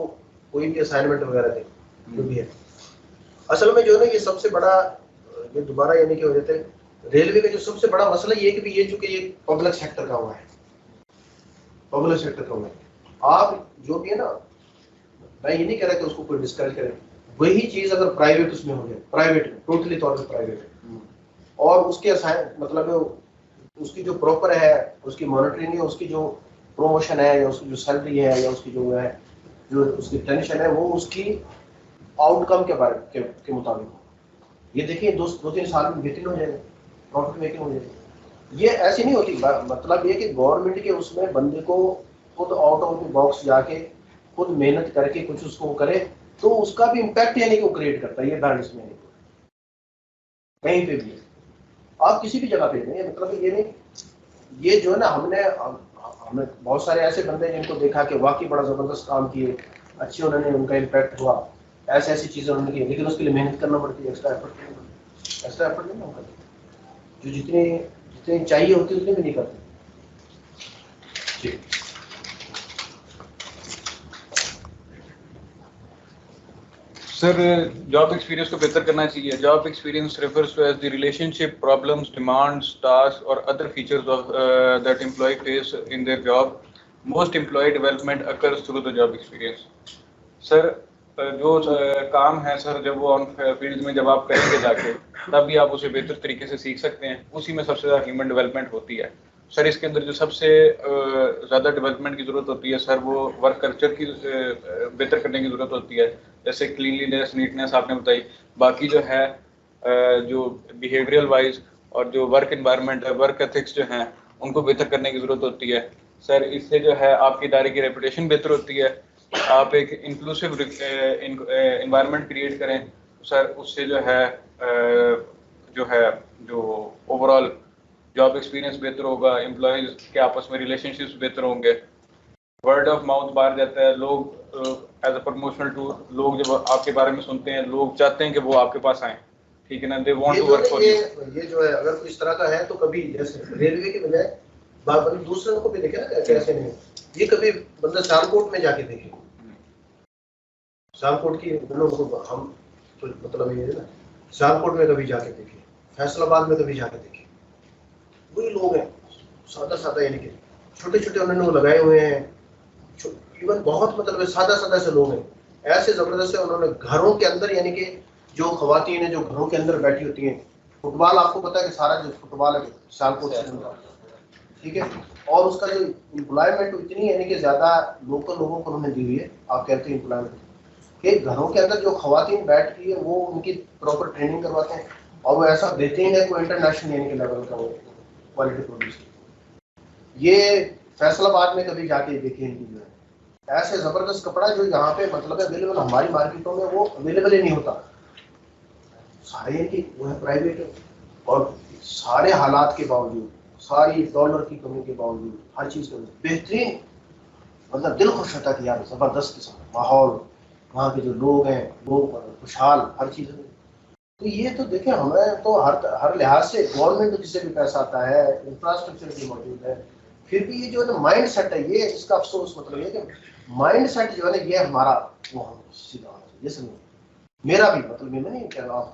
B: कोई भी असाइनमेंट वगैरह दे जो भी है। असल में जो है ना ये सबसे बड़ा ये दोबारा यानी कि हो जाता है रेलवे का जो सबसे बड़ा मसला ये कि भी ये चूंकि ये पब्लिक सेक्टर का हुआ है, पब्लिक सेक्टर का हुआ है, आप जो भी है ना, मैं ये नहीं कह रहा कि उसको कोई डिस्करेज करे, वही चीज अगर प्राइवेट उसमें हो जाए, प्राइवेट टोटली तौर पे प्राइवेट और उसके मतलब उसकी जो प्रॉपर है उसकी मॉनिटरिंग है, उसकी जो प्रमोशन है या उसकी जो सैलरी है या उसकी जो है जो उसकी टेंशन है वो उसकी आउटकम के बारे के मुताबिक। ये देखिए 2-3 साल में बेहतरीन हो जाएगा, प्रॉफिट मेकिंग हो जाएगी। ये ऐसी नहीं होती, मतलब ये कि गवर्नमेंट के उसमें बंदे को खुद आउट ऑफ द बॉक्स जाके खुद मेहनत करके कुछ उसको करे तो उसका भी इम्पैक्ट यानी कि वो क्रिएट करता है। ये बैलेंस में कहीं पे भी आप किसी भी जगह पे नहीं, मतलब ये नहीं, ये जो है ना हमने बहुत सारे ऐसे बंदे जिनको देखा कि वाकई बड़ा जबरदस्त काम किए, अच्छे उन्होंने उनका इम्पैक्ट हुआ, ऐसी चीजें उन्होंने की, लेकिन उसके लिए मेहनत करना पड़ती है, एक्स्ट्रा एफर्ट नहीं होता, जो जितनी चाहिए होती है उतनी भी नहीं करते।
F: सर जॉब एक्सपीरियंस को बेहतर करना चाहिए. Job experience refers to as the relationship, problems, demands, tasks or other features of that employee face in their job. Most employee development occurs through the job experience. Sir जो काम है sir जब वो on field में जब आप करेंगे जाके तब भी आप उसे बेहतर तरीके से सीख सकते हैं. उसी में सबसे ज़्यादा ह्यूमन डेवलपमेंट होती है. सर इसके अंदर जो सबसे ज़्यादा डेवलपमेंट की ज़रूरत होती है सर वो वर्क कल्चर की बेहतर करने की ज़रूरत होती है. जैसे क्लीनलीनेस, नीटनेस आपने बताई. बाकी जो है जो बिहेवियरल वाइज और जो वर्क एनवायरनमेंट है, वर्क एथिक्स जो हैं उनको बेहतर करने की ज़रूरत होती है. सर इससे जो है आपकी इदारे की रेपुटेशन बेहतर होती है. आप एक इंक्लूसिव एनवायरनमेंट क्रिएट करें सर, उससे जो ओवरऑल जॉब एक्सपीरियंस बेहतर होगा. एम्प्लॉयज के आपस में रिलेशनशिप्स बेहतर होंगे. वर्ड ऑफ माउथ बाहर जाता है. लोग एज अ प्रमोशनल टूल लोग जब आपके बारे में सुनते हैं लोग चाहते हैं कि वो आपके पास आए. ठीक है ना, they want to work for you.
B: ये जो है अगर इस तरह का है तो कभी जैसे रेलवे के बजाय दूसरे को भी देखे ना कैसे नहीं. ये कभी बंदा सियालकोट में जाके देखे, सियालकोट की हम तो मतलब ये है ना, सियालकोट में कभी जाके देखे, फैसलाबाद में कभी जाके देखे. वही लोग हैं सादा सादा, यानी कि छोटे छोटे उन्होंने वो लगाए हुए हैं. इवन बहुत मतलब सादा सादा से लोग हैं, ऐसे जबरदस्त है. उन्होंने घरों के अंदर यानी कि जो खवातीन है जो घरों के अंदर बैठी होती हैं, फुटबॉल आपको पता है कि सारा जो फुटबॉल है सियालकोट से मिलता है. ठीक है, और उसका जो एम्प्लॉयमेंट इतनी यानी कि ज्यादा लोकल लोगों को उन्होंने दी हुई है. आप कहते हैं एम्प्लॉयमेंट कि घरों के अंदर जो खवातीन बैठती है वो उनकी प्रॉपर ट्रेनिंग करवाते हैं और वो ऐसा बेहतरीन है कोई इंटरनेशनल यानी कि लेवल का वो क्वालिटी प्रोड्यूस. ये फैसलाबाद में कभी जाके देखिए इनकी जो है ऐसे जबरदस्त कपड़ा जो यहाँ पे मतलब अवेलेबल हमारी मार्केटों में वो अवेलेबल ही नहीं होता. सारे इनकी वो है प्राइवेट है और सारे हालात के बावजूद, सारी डॉलर की कमी के बावजूद, हर चीज का बेहतरीन मतलब दिल खुश होता है कि यार जबरदस्त किस्म माहौल, वहाँ के जो लोग हैं वो खुशहाल, हर चीज. तो ये तो देखें हमें तो हर लिहाज से गवर्नमेंट जिससे भी पैसा आता है, इंफ्रास्ट्रक्चर भी मौजूद है, फिर भी ये जो है माइंड सेट है, ये इसका अफसोस मतलब ये कि माइंड सेट जो है ना ये हमारा वो हम सीधा ये समझ. मेरा भी मतलब ये नहीं कह रहा,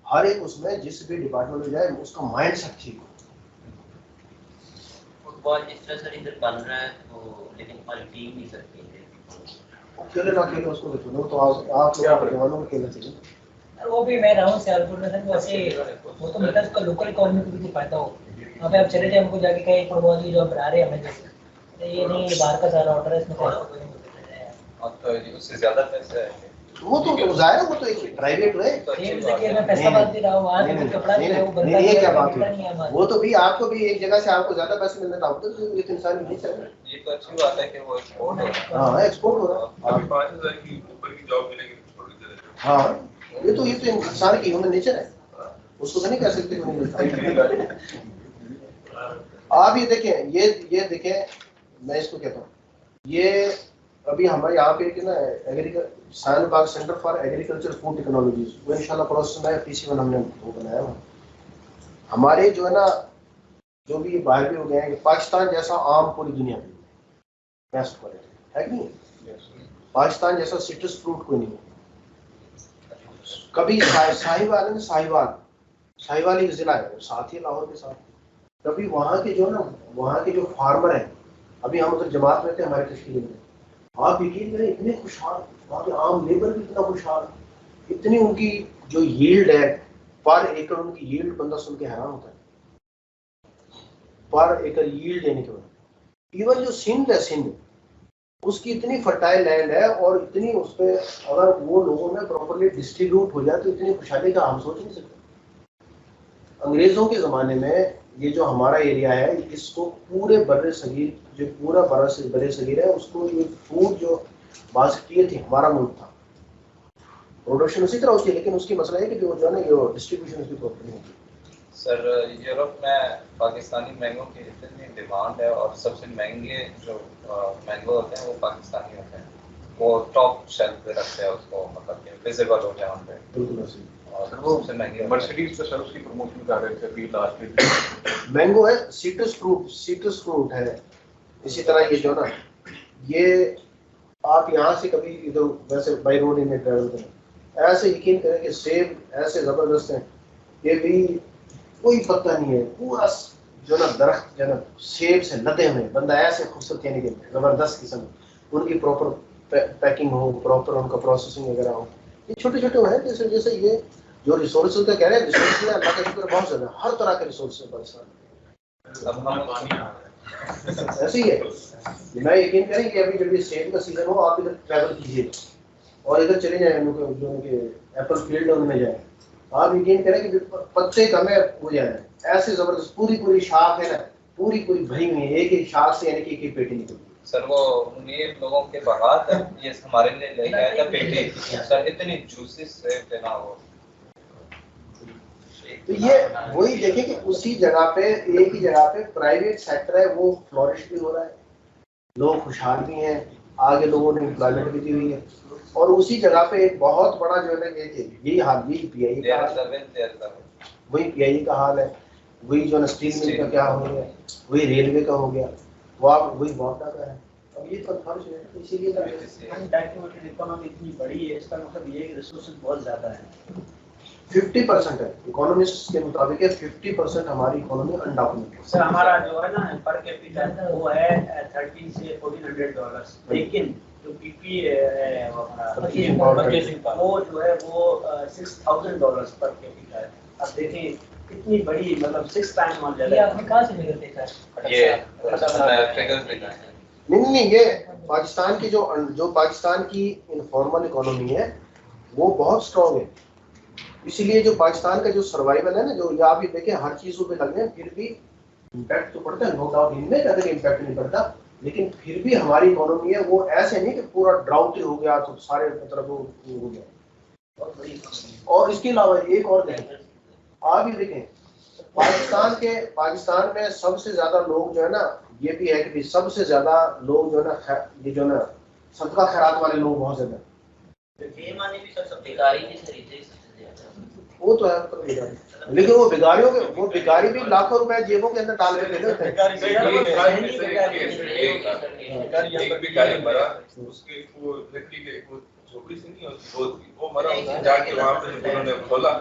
B: हर एक उसमें जिस भी डिपार्टमेंट में जाए उसका माइंड सेट ठीक हो.
I: फुटबॉल जिस तरह सर इधर बन रहा है तो लेकिन हमारी टीम नहीं सकती है.
B: अकेले ना अकेले उसको तो चुनो तो आप लोगों को जवानों को खेलना चाहिए.
C: वो भी मैं रहा हूँ सियालकोट में सर, वैसे वो तो मतलब उसका लोकल इकोनॉमी को भी फायदा हो. वहाँ पे आप चले जाए हमको जाके कहीं फुटबॉल की जॉब बना रहे हैं हमें जैसे ये नहीं बाहर का सारा ऑर्डर है इसमें
E: तो उससे ज्यादा पैसे आएंगे.
B: वो तो जाहिर है वो तो एक प्राइवेट है.
C: मैं पैसा बात दे रहा हूँ वहाँ से कपड़ा नहीं वो बंदा
B: ये क्या बात है. वो तो भी आपको भी एक जगह से आपको ज्यादा पैसे मिलने का होता है. ये इंसान नहीं चल रहा.
E: ये तो अच्छी बात है कि वो एक्सपोर्ट हो रहा है.
B: हाँ एक्सपोर्ट हो रहा है.
J: अभी 5000 की ऊपर की जॉब मिलेगी छोड़ दीजिए.
B: हाँ ये तो इंसान की ह्यूमन नेचर है, उसको तो नहीं कह सकते नहीं मिलता. आप ये देखें, ये देखें, मैं इसको कहता हूँ ये अभी हमारे यहाँ पे ना agriculture science park centre for agriculture food technologies वो इंशाल्लाह प्रोसेस में PC1 हमने वो बनाया हुआ. हमारे जो है ना जो भी बाहर भी हो गए हैं कि पाकिस्तान जैसा आम पूरी दुनिया में बेस्ट क्वालिटी है कि नहीं. पाकिस्तान जैसा सिट्रस फ्रूट कोई नहीं है. कभी साहिवाल है, साहिवाल ही जिला है साथ ही लाहौर के साथ. कभी वहाँ के जो ना वहाँ के जो फार्मर हैं, अभी हम उधर जमात में थे हमारे कश्मीर में, आप यकीन करें इतने खुशहाल, वहाँ के आम लेबर भी इतना खुशहाल, इतनी उनकी जो यील्ड है पर एकड़ उनकी यील्ड बंदा सुन के हैरान होता है. पर एकड़ यील्ड यानी कि इवन जो सिंध है, सिंध उसकी इतनी फर्टाइल लैंड है और इतनी उस पर अगर वो लोगों में प्रॉपरली डिस्ट्रीब्यूट हो जाए तो इतनी खुशहाली का हम सोच नहीं सकते. अंग्रेजों के ज़माने में ये जो हमारा एरिया है इसको पूरे बर्रे सगीर जो पूरा बर्रे सगीर है उसको ये फूड जो बास्केट थी हमारा मुल्क था, प्रोडक्शन उसी तरह उसकी, लेकिन उसकी मसला है कि जो है ना ये डिस्ट्रीब्यूशन उसकी प्रॉपर नहीं होती.
E: सर यूरोप में पाकिस्तानी मैंगो की इतनी डिमांड है और सबसे महंगे जो मैंगो होते हैं वो पाकिस्तानी होते हैं. वो टॉप शेल्फ पे रखते हैं उसको, मतलब कि विजिबल हो जाए वहाँ पे.
B: बिल्कुल ऐसे
E: और वो सबसे महंगे
F: मर्सिडीज पे सर उसकी प्रमोशन कर रहे थे अभी लास्ट वीक.
B: मैंगो है, सिट्रस फ्रूट है, इसी तरह ये जो ना, ये आप यहाँ से कभी इधर वैसे बाई रोड में ट्रैवल करें, ऐसे यकीन करें कि सेब ऐसे जबरदस्त हैं, ये भी कोई पत्ता नहीं है, पूरा जो ना दरख्त जो ना सेब से लदे हुए, बंदा ऐसे खूबसूरत यानी कि जबरदस्त किस्म, उनकी प्रॉपर पैकिंग हो, प्रॉपर उनका प्रोसेसिंग वगैरह हो। ये छोटे छोटे हैं, जैसे जैसे ये जो रिसोर्सेज का कह रहे हैं, रिसोर्सेज अल्लाह का शुक्र बहुत ज्यादा, हर तरह के रिसोर्सेज पाकिस्तान ऐसे ही है। मैं यकीन करें कि अभी जब ये सेब का सीजन हो, आप इधर ट्रैवल कीजिए और इधर चले जाए जो उनके एप्पल फील्ड उनमें जाए, आप यकीन करें कि पत्ते कम है हो जाए, ऐसे जबरदस्त पूरी पूरी शाख है ना, पूरी पूरी भरी हुई है, एक एक शाख से यानी कि एक एक पेटी निकलती है।
E: सर वो ये लोगों के बागात है, ये हमारे लिए लेके आया था पेटी, सर इतनी जूसी से देना हो।
B: तो ये वही देखें कि उसी जगह पे, एक ही जगह पे प्राइवेट सेक्टर है, वो फ्लोरिश भी हो रहा है, लोग खुशहाल भी हैं, आगे लोगों ने एम्प्लॉयमेंट भी दी हुई है, और उसी जगह पे एक बहुत बड़ा जो है यही हाल, यही पीआई का हाल, वही पीआई का हाल है, वही जो है स्टील मिल का क्या हो गया, वही रेलवे का हो गया, वही वापडा का है। अब ये तो इसीलिए
K: इकोनॉमी इतनी बड़ी है, इसका मतलब ये है कि रिसोर्सेज बहुत ज्यादा है।
B: 50% है, इकोनॉमिस्ट के मुताबिक 50% हमारी इकोनॉमी अनडॉक्यूमेंटेड।
K: सर हमारा जो है ना पर कैपिटा वो है 13 से $1400, लेकिन जो पीपी है वो जो है वो $6000 पर कैपिटा है। अब देखें कितनी बड़ी, मतलब 6 टाइम और ज्यादा।
C: आपने कहाँ से फिगर देखा?
E: ये फिगर्स देखा है।
B: नहीं, ये पाकिस्तान की जो पाकिस्तान की इनफॉर्मल इकोनॉमी है वो बहुत स्ट्रॉन्ग है, इसीलिए जो पाकिस्तान का जो सर्वाइवल है ना, जो आप भी देखें हर चीजों पे लग रहे हैं, फिर भी इम्पैक्ट तो पड़ता है, नो डाउट, इनमें कहते हैं इम्पैक्ट नहीं पड़ता, लेकिन फिर भी हमारी इकोनॉमी है वो ऐसे नहीं कि पूरा ड्राउट हो गया तो सारे मतलब वो हो गया। और इसके अलावा एक और देखें, आप ही देखें पाकिस्तान में सबसे ज्यादा लोग जो है ना, ये भी है कि सबसे ज्यादा लोग जो है ना, ये जो ना सदका खैरात वाले लोग बहुत ज्यादा, वो तो है, लेकिन वो भिखारियों के, वो भिखारी भी लाखों रुपए जेबों के अंदर डाल के देते हैं।
J: एक भिखारी मरा, उसके वो लकड़ी के वो झोपड़ी से नहीं होती, वो मरा, उसने जाके वहाँ पे उन्होंने खोला,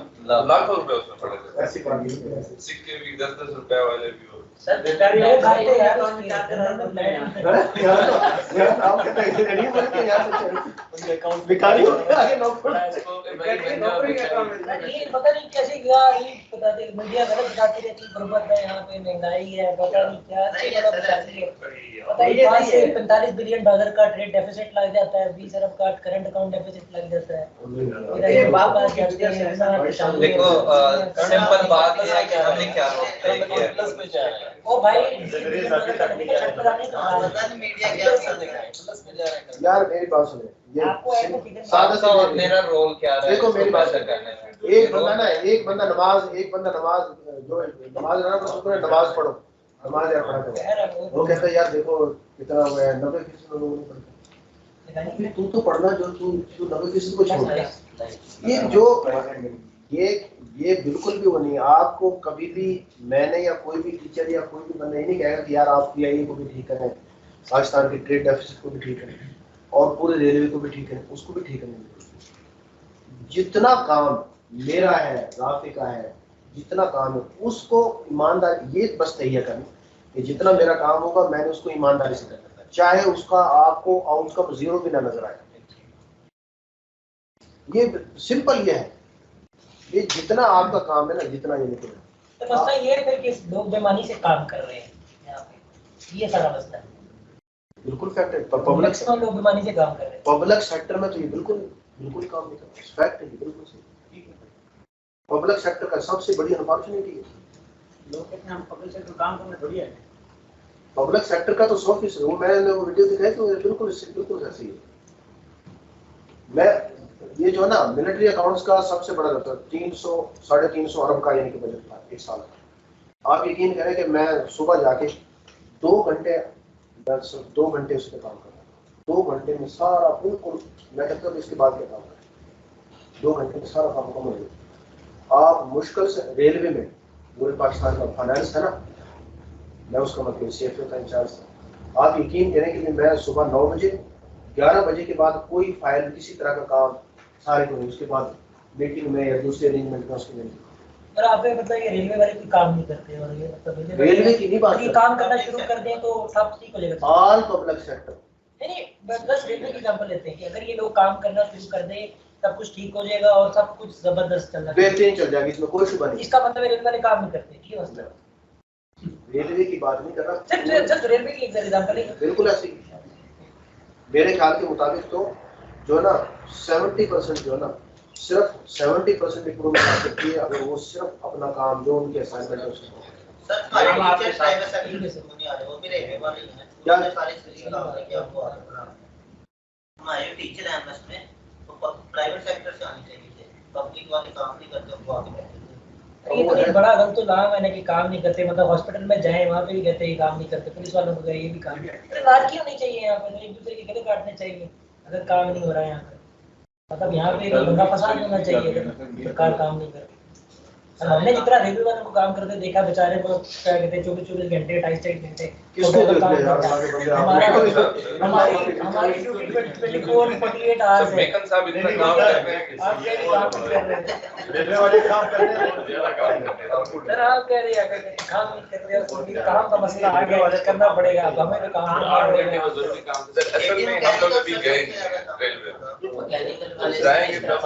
J: लाखों रुपए उसमें पड़े थे, सिक्के भी 10-10 रुपए वाले भी हो।
K: सर भिखारी लोग खाते हैं यार, तो क्या कर रहे हैं
B: आप कहते हैं नहीं बोल के यार उनके अकाउंट भिखारी आगे
C: ये पता नहीं कैसे गया, ये पता नहीं मीडिया गलत दिखाती रहती है, गुर्बत है यहाँ पे, महंगाई है, पता नहीं क्या बताती है, पता नहीं $5 से $45 बिलियन का ट्रेड डेफिसिट लग जाता है, 20 अरब का करंट अकाउंट डेफिसिट लग जाता है।
K: ये बात है,
E: देखो सिंपल बात है कि हमने क्या प्लस में जा रहा है।
C: ओ भाई
B: यार मेरी बात सुने, ये सादा सा
E: मेरा रोल क्या है,
B: देखो मेरी बात करने, एक बंदा नमाज जो नमाज है ना, उसको नमाज पढ़ो, नमाज यार पढ़ा करो, वो कहता है यार देखो कितना हुआ है, 90% लोगों ने पढ़ा, तू तो पढ़ना जो तू 90% को छोड़, ये जो ये बिल्कुल भी वो नहीं। आपको कभी भी मैंने या कोई भी टीचर या कोई भी बंदा ये नहीं कहेगा कि यार आप पीआईए को भी ठीक करें, पाकिस्तान के ट्रेड डेफिसिट को भी ठीक करें और पूरे रेलवे को भी ठीक करें, उसको भी ठीक करने। जितना काम मेरा है, राफी का है, जितना काम है उसको ईमानदारी, ये बस तैयार करना कि जितना मेरा काम होगा मैंने उसको ईमानदारी से करना है, चाहे उसका आपको आउटकम 0 भी ना नजर आए। ये सिंपल ये है, ये जितना आपका काम है ना, जितना ये निकले।
C: तो मसला ये है फिर कि लोग बेईमानी से काम कर रहे हैं यहाँ पे, ये सारा मसला है।
B: बिल्कुल फैक्ट है, पर पब्लिक
C: लोग बेईमानी से काम कर रहे हैं,
B: पब्लिक सेक्टर में तो ये बिल्कुल काम नहीं कर रहा, फैक्ट है, बिल्कुल सही। पब्लिक सेक्टर का सबसे बड़ी अपॉर्चुनिटी है,
K: लोग कहते हैं हम पब्लिक सेक्टर काम करना बढ़िया है,
B: पब्लिक सेक्टर का तो 100%। वो मैंने वो वीडियो दिखाई तो बिल्कुल ऐसी है। मैं ये जो है ना मिलिट्री अकाउंट्स का सबसे बड़ा रहता है, 300-350 अरब का यानी कि बजट था एक साल का। आप यकीन करें कि मैं सुबह जाके 2 घंटे उस पर काम करता, 2 घंटे में सारा बिल्कुल, मैं कहता हूँ इसके बाद क्या काम करें, 2 घंटे में सारा काम कम हो जाए। आप मुश्किल से रेलवे में पूरे पाकिस्तान का फाइनेंस है ना, मैं उसका मतलब CFO का इंचार्ज था, आप यकीन करें कि मैं सुबह 9 बजे 11 बजे के बाद कोई फाइल किसी तरह का काम सारे को नहीं, उसके बाद मीटिंग में या दूसरे अरेंजमेंट में उसके नहीं।
C: पर आपने मतलब ये रेलवे वाले कोई काम नहीं करते और ये मतलब
B: रेलवे की नहीं बात,
C: ये काम करना शुरू कर दें तो सब ठीक हो जाएगा।
B: ऑल पब्लिक सेक्टर,
C: नहीं बस रेलवे की एग्जांपल लेते हैं कि अगर ये लोग काम करना शुरू कर दें सब कुछ ठीक हो जाएगा और सब कुछ जबरदस्त चल रहा है,
B: बेहतरीन चल जाएगी, इसमें कोई शुबा नहीं।
C: इसका मतलब रेलवे वाले काम नहीं करते, ये मतलब
B: रेलवे की बात नहीं कर रहा,
C: सिर्फ जस्ट रेलवे की एग्जांपल है।
B: बिल्कुल ऐसी मेरे ख्याल के मुताबिक तो जो ना 70% जो ना सिर्फ 70% इम्प्रूवमेंट आ सकती है अगर वो सिर्फ अपना काम जो उनके असाइनमेंट है उसको।
G: सर हमारे टीचर प्राइवेट सेक्टर से नहीं आ रहे, वो भी रेलवे वाले ही हैं,
B: क्या
G: सारे स्किल काम है क्या आपको हमारे टीचर हैं एमएस में तो प्राइवेट सेक्टर से आने चाहिए, पब्लिक वाले काम नहीं करते उनको आगे बैठे।
C: ये तो बड़ा गलत लाभ है ना कि काम नहीं करते, मतलब हॉस्पिटल में जाए वहाँ पे भी कहते हैं काम नहीं करते, पुलिस वालों को ये भी काम नहीं करते। लालची होनी चाहिए यहाँ पे, एक दूसरे के गले काटने चाहिए अगर काम नहीं हो रहा है यहाँ पे, मतलब यहाँ पे बंदा फसाद होना चाहिए अगर सरकार काम नहीं करती। हमने जितना रेलवे वालों को काम करते देखा बेचारे को क्या कहते हैं 24 घंटे 28 घंटे हमारी ड्यूटी 24-48 आवर्स है।
J: मेकन साहब इतना काम कर रहे हैं,
C: आप क्या काम कर रहे हैं,
B: रेलवे वाले काम कर रहे हैं,
C: सर आप कह रहे हैं काम नहीं कर रहे हैं, काम का मसला आ गया है, करना पड़ेगा, अब हमें तो काम
J: असल में हम लोग अभी गए रेलवे जाएंगे तब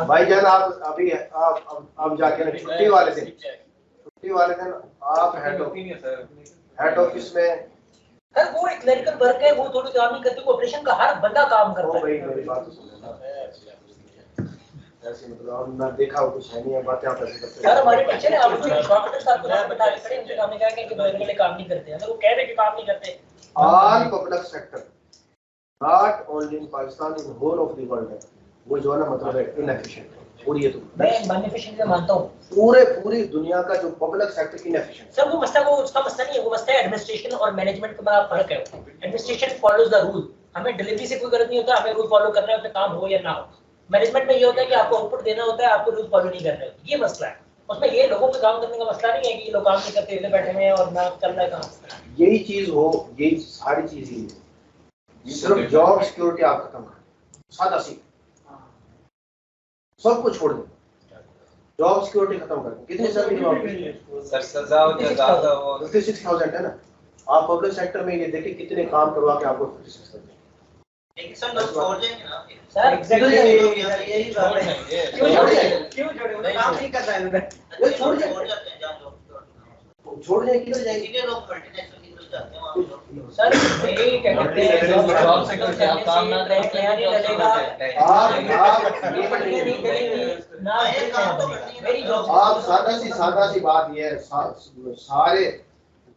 B: भाईजान आप अभी आप जाके ना छुट्टी वाले दिन आप हेड ऑफिस में
C: सर वो एक क्लरिकल वर्क है, वो थोड़ी काम नहीं करते, ऑपरेशन का हर बंदा काम करता है।
B: भाई मेरी बात तो सुनो ऐसे मतलब हमने देखा कुछ है नहीं है बातें आप ऐसे करते
C: सर हमारे टीचर है, आप उनके डॉक्टर साहब को नाम बता के खड़े उनसे हमने कहा कि रेलवे वाले काम नहीं करते, अगर वो कह रहे कि काम नहीं करते।
B: All public sector not only in Pakistan in whole of the world है वो जो है ना मतलब है इनएफिशिएंट और ये तो मैं
C: बेनिफिशिएंट से मानता हूं
B: पूरी दुनिया का जो पब्लिक सेक्टर इनएफिशिएंट
C: सर वो मसला वो उसका मसला नहीं है, वो मसला है एडमिनिस्ट्रेशन और मैनेजमेंट का बड़ा फर्क है। एडमिनिस्ट्रेशन फॉलोज द रूल, हमें डिलीवरी से कोई गलत नहीं होता, हमें रूल फॉलो करना है, उसमें काम हो या ना हो। मैनेजमेंट में ये होता है कि आपको आउटपुट देना होता है, आपको रूल फॉलो नहीं करना होता, ये मसला है। उसमें ये लोगों के काम करने का मसला नहीं है कि ये लोग काम नहीं करते, इधर बैठे हुए हैं और ना चल रहा है काम।
B: यही चीज हो, यही सारी चीज ही है, सिर्फ जॉब सिक्योरिटी आप खत्म कर, सादा सी सब कुछ छोड़ दो, जॉब सिक्योरिटी खत्म कर दो। कितने सैलरी जॉब
E: सर सजा हो या ज्यादा हो
B: 56,000 है ना। आप पब्लिक सेक्टर में ये देखिए कितने काम करवा के आपको 56,000
G: लेकिन सर लोग छोड़ देंगे ना
C: सर एग्जैक्टली
G: यही बात है,
C: क्यों छोड़े काम नहीं कर रहा है अंदर,
G: छोड़ जाते हैं जहाँ लोग
B: छोड़ दें किधर जाएंगे
G: इसीलिए लोग मल्टीनेशनल की तरफ जाते हैं वहाँ लोग।
C: सर यही कहते हैं जॉब सेक्टर से आप काम ना करें क्या नहीं लगेगा,
B: आप सादा सी बात ये है, सारे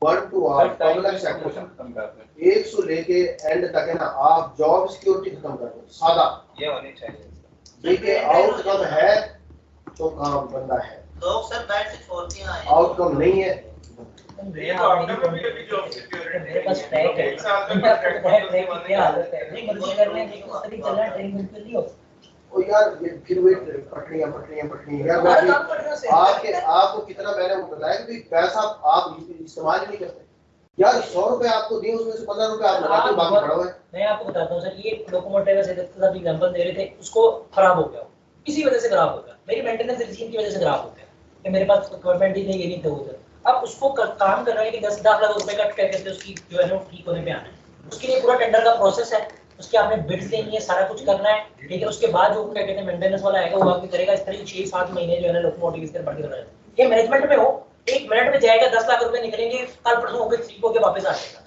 B: 1 to all पब्लिक सेक्टर 1 से लेके एंड तक है ना, आप जॉब सिक्योरिटी खत्म कर दो, सादा
E: ये होनी चाहिए।
B: देखिए आउटकम है तो काम बंदा है,
G: लोग सर बैठ से छोड़ते हैं
B: आउटकम नहीं है
C: मेरे पास ट्रैक है, ट्रैक क्या हालत है, नहीं मर्जी करने की कोशिश कर रहा है, ट्रेन मिलती नहीं हो।
B: ओ यार ये फिर वे पटरियां यार आपको कितना मैंने बताया कि पैसा आप इस्तेमाल नहीं करते यार, 100 रुपए आपको दिए उसमें से 15 रुपए आप लगाते हो, बाकी पड़ा हुआ है।
C: मैं आपको बताता हूँ सर, ये लोकोमोटिव से एग्जांपल दे रहे थे, उसको खराब हो गया, इसी वजह से खराब हो गया, मेरी मेंटेनेंस रिजीम की वजह से खराब हो गया कि मेरे पास इक्विपमेंट ही नहीं, ये नहीं थे उधर। अब उसको काम कर रहे हैं कि 10 लाख रुपए का क्या कहते हैं उसकी जो है ना ठीक होने पे आना है, उसके लिए पूरा टेंडर का प्रोसेस है, उसके आपने बिड्स लेनी है, सारा कुछ करना है, ठीक है। उसके बाद जो क्या कहते हैं मेंटेनेंस वाला आएगा वो आपकी करेगा, इस तरह 6-7 महीने जो है ना लोकोमोटिव इस तरह बढ़ के रहेगा। ये मैनेजमेंट में हो, 1 मिनट में जाएगा 10 लाख रुपए निकलेंगे, कल परसों होकर ठीक होकर वापस आ जाएगा।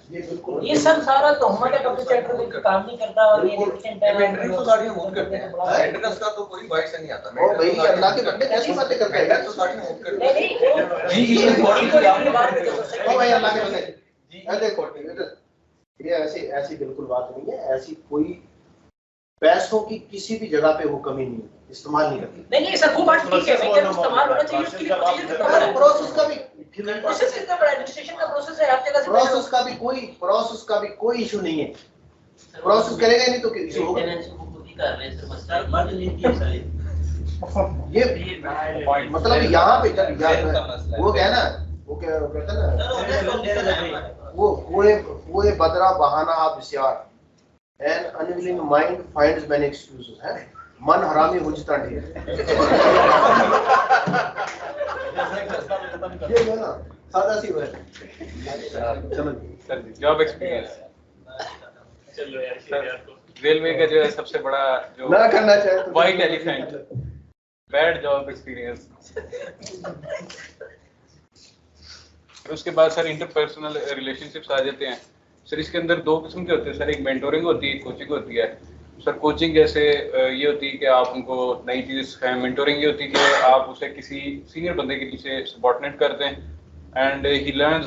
C: ये सब सारा तो हमारे पब्लिक सेक्टर में काम नहीं करता और ये एफिशिएंट है,
J: मेंटेनेंस तो गाड़ियां बहुत करते हैं, मेंटेनेंस का तो कोई बाइक से नहीं आता।
B: ओ भाई अल्लाह के बंदे कैसी बातें करते हैं,
J: तो गाड़ियां बहुत करते
C: नहीं
J: हैं।
C: जी बॉडी को आपने बात कर सकते
B: ओ भाई अल्लाह के बंदे जी देखो ये ऐसी बिल्कुल बात नहीं है, ऐसी कोई पैसों की किसी भी जगह पे वो कमी नहीं है, इस्तेमाल नहीं करती।
C: नहीं सर वो बात ठीक है, मैं इस्तेमाल होना चाहिए, उसके लिए
B: प्रोसेस का भी
C: प्रोसेस कितना बड़ा एडमिनिस्ट्रेशन का प्रोसेस है, हर जगह से
B: प्रोसेस का भी कोई इशू नहीं है, प्रोसेस करेगा नहीं तो इशू होगा।
I: मेंटेनेंस को भी कर रहे हैं सर, मसला मर्द नहीं है सारे
B: ये मतलब यहाँ पे वो क्या है ना, वो क्या कहते हैं ना, वो ये बदरा बहाना आप बिस्यार, an unwilling mind finds many excuses है, मन हरामी हुजता ढेर। ये है ना सादा सी बात। चलो
F: सर जॉब एक्सपीरियंस,
D: चलो यार
F: रेलवे का जो है सबसे बड़ा जो
B: ना करना चाहे तो
F: white elephant, bad job experience. उसके बाद सर इंटरपर्सनल रिलेशनशिप्स आ जाते हैं सर। इसके अंदर दो किस्म के होते हैं सर, एक मेंटोरिंग होती है, एक कोचिंग होती है सर। कोचिंग जैसे ये होती है कि आप उनको नई चीज़ सिखाएं, मेंटोरिंग ये होती है कि आप उसे किसी सीनियर बंदे के पीछे सबॉर्डिनेट करते हैं and he learns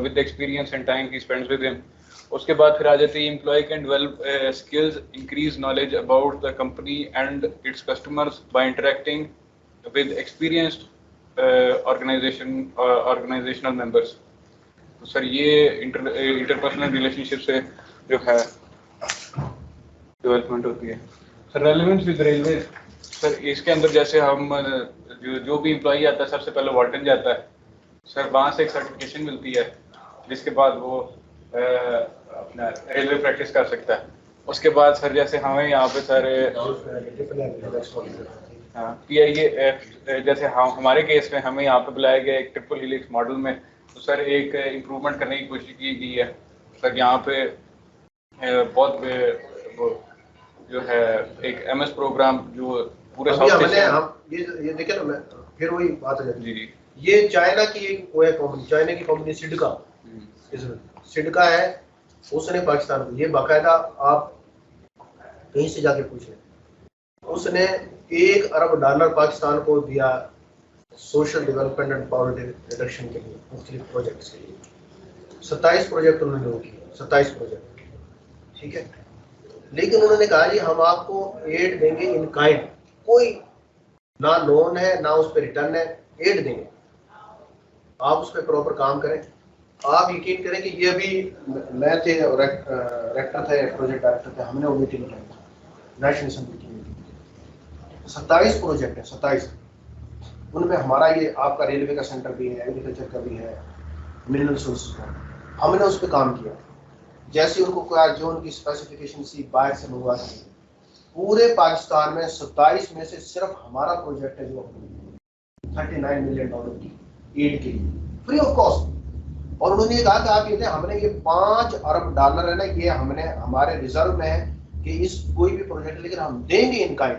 F: with experience and time he spends with him. उसके बाद फिर आ जाती है employee can develop skills, increase knowledge about the company and its customers by interacting with experienced organisational members. तो सर ये इंटरपर्सनल रिलेशनशिप से जो है डेवलपमेंट होती है sir. Relevance with railway sir, इसके अंदर जैसे हम जो भी एम्प्लॉई आता है सबसे पहले वॉल्टन जाता है सर, वहाँ से एक सर्टिफिकेशन मिलती है जिसके बाद वो अपना रेलवे प्रैक्टिस कर सकता है। उसके बाद सर जैसे हमें यहाँ पे सर PIA जैसे हमारे केस में हमें यहाँ पे बुलाया गया एक ट्रिपल हेलिक्स मॉडल में, तो सर एक इम्प्रूवमेंट करने की कोशिश की गई है सर। यहाँ पे बहुत वो जो है एक MS प्रोग्राम जो पूरे
B: ये देखे ना, मैं फिर वही बात आ जाती है। ये चाइना की एक वो है कंपनी, चाइना की कंपनी सिडका, सिडका है, उसने पाकिस्तान को, ये बाकायदा आप कहीं से जाके पूछे, उसने $1 अरब पाकिस्तान को दिया social development and poverty reduction के लिए, मुख्तलिफ प्रोजेक्ट्स के लिए। 27 प्रोजेक्ट उन्होंने वो किए, 27 प्रोजेक्ट, ठीक है। लेकिन उन्होंने कहा जी हम आपको एड देंगे इन काइंड, कोई ना लोन है ना उस पर रिटर्न है, एड देंगे, आप उस पर प्रॉपर काम करें। आप यकीन करें कि ये अभी मैं थे रेक्टर थे, प्रोजेक्ट डायरेक्टर थे, हमने वो मीटिंग की नेशनल असेंबली की मीटिंग। 27 प्रोजेक्ट है, 27, उनमें हमारा ये आपका रेलवे का सेंटर भी है, एग्रीकल्चर का भी है, मिनरल रिसोर्सेज का, हमने उस पर काम किया। जैसे उनको कहा जो उनकी स्पेसिफिकेशन सी बाहर से मंगवा दी, पूरे पाकिस्तान में 27 में से सिर्फ हमारा प्रोजेक्ट है जो $39 मिलियन की एड के लिए फ्री ऑफ कॉस्ट। और उन्होंने ये कहा कि आप ये थे, हमने ये $5 अरब है ना, ये हमने हमारे रिजर्व में है कि इस कोई भी प्रोजेक्ट लेकर हम देंगे इन काइंड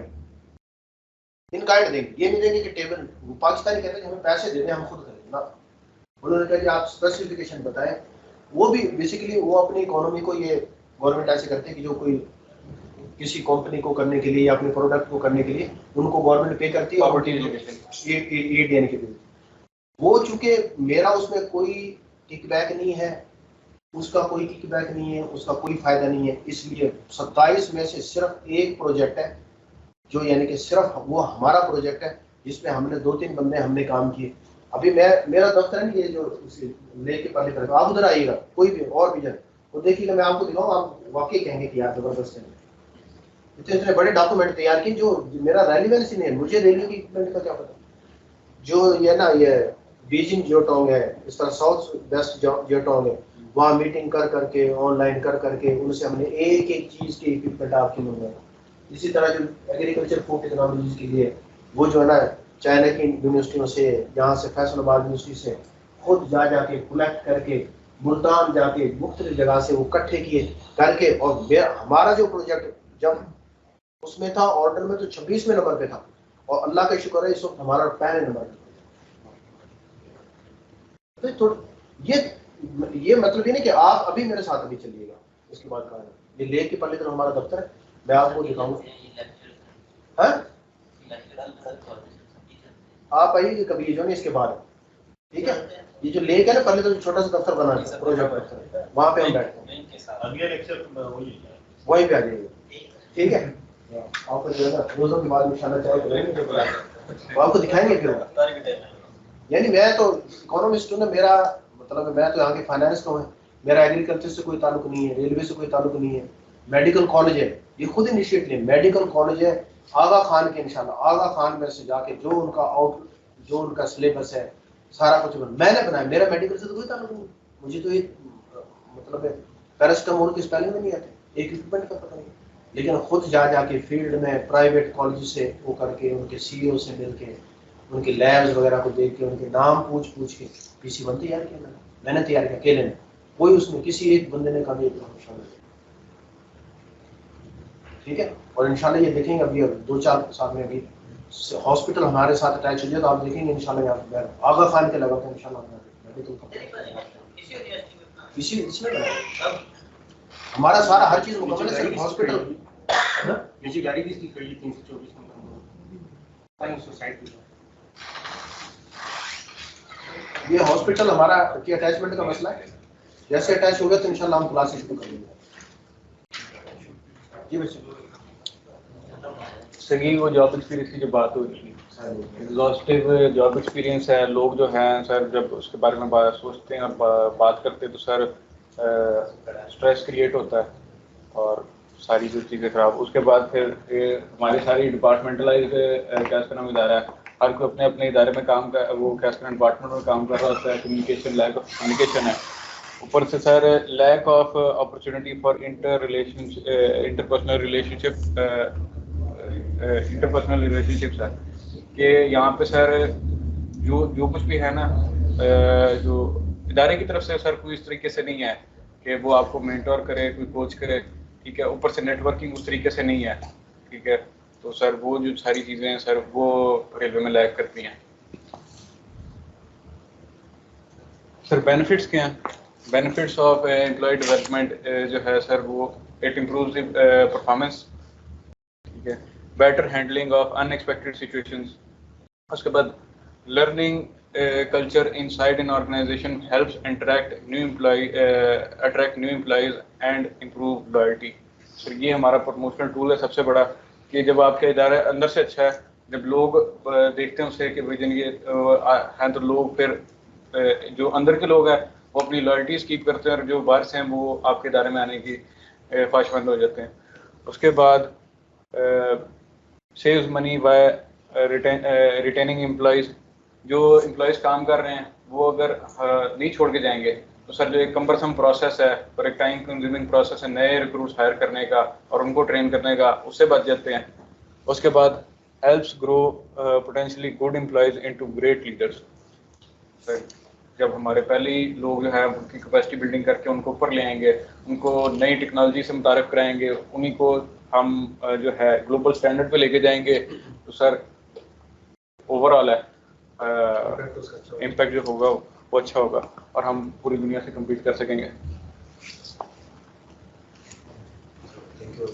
B: देंगे, ये नहीं देंगे कि टेबल। पाकिस्तानी कहते हैं हमें पैसे देने हम खुद करेंगे ना। उन्होंने कहा कि आप स्पेसिफिकेशन बताएं। वो भी बेसिकली वो अपनी इकोनॉमी को, ये गवर्नमेंट ऐसे करते हैं कि जो कोई किसी कंपनी को करने के लिए या अपने प्रोडक्ट को करने के लिए उनको गवर्नमेंट पे करती है और ये देने के लिए। वो चूंकि मेरा उसमें कोई किकबैक नहीं है, उसका कोई किकबैक नहीं है, उसका कोई फायदा नहीं है, इसलिए 27 में से सिर्फ एक प्रोजेक्ट है जो यानी कि सिर्फ वो हमारा प्रोजेक्ट है जिसमें हमने 2-3 बंदे हमने काम किए। अभी मेरा दफ्तर है ये जो लेके पहले तरफ, आप उधर आइएगा, कोई भी और भी जाए वो देखिएगा, मैं आपको दिखाऊँ, आप वाकई कहेंगे कि यार जबरदस्त है। इतने बड़े डॉक्यूमेंट तैयार किए जो मेरा रेलिवेंस ही नहीं है, मुझे रेलवे की इक्विपमेंट का क्या पता। जो ये ना ये बीजिंग जियोटोंग है, इस तरह साउथ वेस्ट जियोटोंग है, वहाँ मीटिंग कर करके ऑनलाइन कर करके उनसे हमने एक एक चीज़ की इक्विपमेंट आपकी मंगवाई। इसी तरह जो एग्रीकल्चर फूड टेक्नोलॉजी के लिए वो जो है ना चाइना की यूनिवर्सिटियों से, यहाँ से फैसलाबाद यूनिवर्सिटी से खुद जाके कलेक्ट करके मुल्तान जाके मुख्तलिफ जगह से वो इकट्ठे किए करके, और हमारा जो प्रोजेक्ट जब उसमें था ऑर्डर में तो 26वें नंबर पे था, और अल्लाह का शुक्र है इस वक्त हमारा पहले नंबर पे। तो ये मतलब ये नहीं कि आप अभी मेरे साथ अभी चलिएगा, उसके बाद कहा ये ले के पहले तो हमारा दफ्तर है, मैं आपको दिखाऊंगा। आप आइए कभी जो नहीं इसके बाद, ठीक है। ये जो लेक है ना, पहले तो छोटा सा दफ्तर बना है प्रोजेक्ट दफ्तर, वहाँ पे हम बैठते हैं, वहीं पे आ जाइए, ठीक है। आपको जो है ना रोजों के बाद निशाना चाहिए तो आपको दिखाएंगे फिर। यानी मैं तो इकोनॉमिस्ट हूँ ना, मेरा मतलब मैं तो यहाँ के फाइनेंस का हूँ, मेरा एग्रीकल्चर से कोई ताल्लुक नहीं है, रेलवे से कोई ताल्लुक नहीं है। मेडिकल कॉलेज है, ये खुद इनिशिएट लिया, मेडिकल कॉलेज है, आगा खान के इंशाल्लाह आगा खान में से जाके जो उनका सिलेबस है सारा कुछ मैंने बनाया। मेरा मेडिकल से तो कोई ताल्लुक नहीं, मुझे तो ये मतलब है पैरासिटामोल की स्पेलिंग में नहीं आते, एक इक्विपमेंट का पता नहीं, लेकिन खुद जाके फील्ड में प्राइवेट कॉलेज से वो करके उनके सीईओ से मिल के उनके लैब्स वगैरह को देख के उनके नाम पूछ के PC1 तैयार किया मैंने तैयार किया अकेले ने, कोई उसमें किसी एक बंदे ने कभी शामिल, ठीक है। और इंशाल्लाह ये देखेंगे अभी 2-4 साल में अभी हॉस्पिटल हमारे साथ अटैच हो जाए तो आप देखेंगे इंशाल्लाह यहाँ पर आगा खान के लगा था इंशाल्लाह इसी इसमें हमारा सारा हर चीज मुकम्मल है। सिर्फ हॉस्पिटल
L: निजी गाड़ी भी इसकी कई 324 नंबर सोसाइटी
B: ये हॉस्पिटल हमारा की अटैचमेंट का मसला है, जैसे अटैच हो गया तो इंशाल्लाह हम क्लासेस शुरू कर देंगे। जी बच्चे
F: सर वो जॉब एक्सपीरियंस की जो बात हो रही है, एग्जॉस्टिव जॉब एक्सपीरियंस है, लोग जो हैं सर जब उसके बारे में सोचते हैं और बात करते हैं तो सर स्ट्रेस क्रिएट होता है और सारी जो चीज़ें खराब, उसके बाद फिर हमारी सारी डिपार्टमेंटलाइज कैसे नाम इदारा है, हर कोई अपने अपने इदारे में काम कर, वो कैसे डिपार्टमेंट में काम कर रहा होता है, कम्युनिकेशन लैक ऑफ कम्युनिकेशन है, ऊपर से sir lack of opportunity for interpersonal relationships है कि यहाँ पे सर जो कुछ भी है ना जो इदारे की तरफ से सर कोई इस तरीके से नहीं है कि वो आपको मेंटोर करे, कोई कोच करे, ठीक है, ऊपर से नेटवर्किंग उस तरीके से नहीं है, ठीक है, तो सर वो जो सारी चीज़ें हैं सर वो रेलवे में लैक करती हैं। सर बेनिफिट्स क्या हैं? बेनिफिट्स ऑफ एम्प्लॉय डेवलपमेंट जो है सर वो इट इम्प्रूव्स द परफॉर्मेंस, ठीक है, better handling of unexpected situations, उसके बाद learning culture inside an organisation helps attract new employees and improve loyalty. Sir ये हमारा प्रमोशनल टूल है सबसे बड़ा कि जब आपके इदारे अंदर से अच्छा है, जब लोग देखते हैं उसे कि भाई जिनके हैं तो लोग फिर जो अंदर के लोग हैं वो अपनी लॉयल्टीज कीप करते हैं और जो बाहर से हैं वो आपके इदारे में आने की ख्वाहिशमंद हो जाते हैं। उसके बाद saves money by retaining employees, जो एम्प्लॉयज़ काम कर रहे हैं वो अगर नहीं छोड़ के जाएंगे तो सर जो एक कम्बरसम प्रोसेस है और एक टाइम कंज्यूमिंग प्रोसेस है नए रिक्रूट्स हायर करने का और उनको ट्रेन करने का, उससे बच जाते हैं। उसके बाद helps grow potentially good employees into great leaders. Sir जब हमारे पहले ही लोग जो है उनकी कैपेसिटी बिल्डिंग करके उनको ऊपर ले आएंगे, उनको नई टेक्नोलॉजी से मुतारिफ कराएंगे, उन्हीं को हम जो है ग्लोबल स्टैंडर्ड पे लेके जाएंगे तो सर ओवरऑल है इम्पैक्ट जो होगा वो अच्छा होगा और हम पूरी दुनिया से कम्पीट कर सकेंगे।
B: Thank you.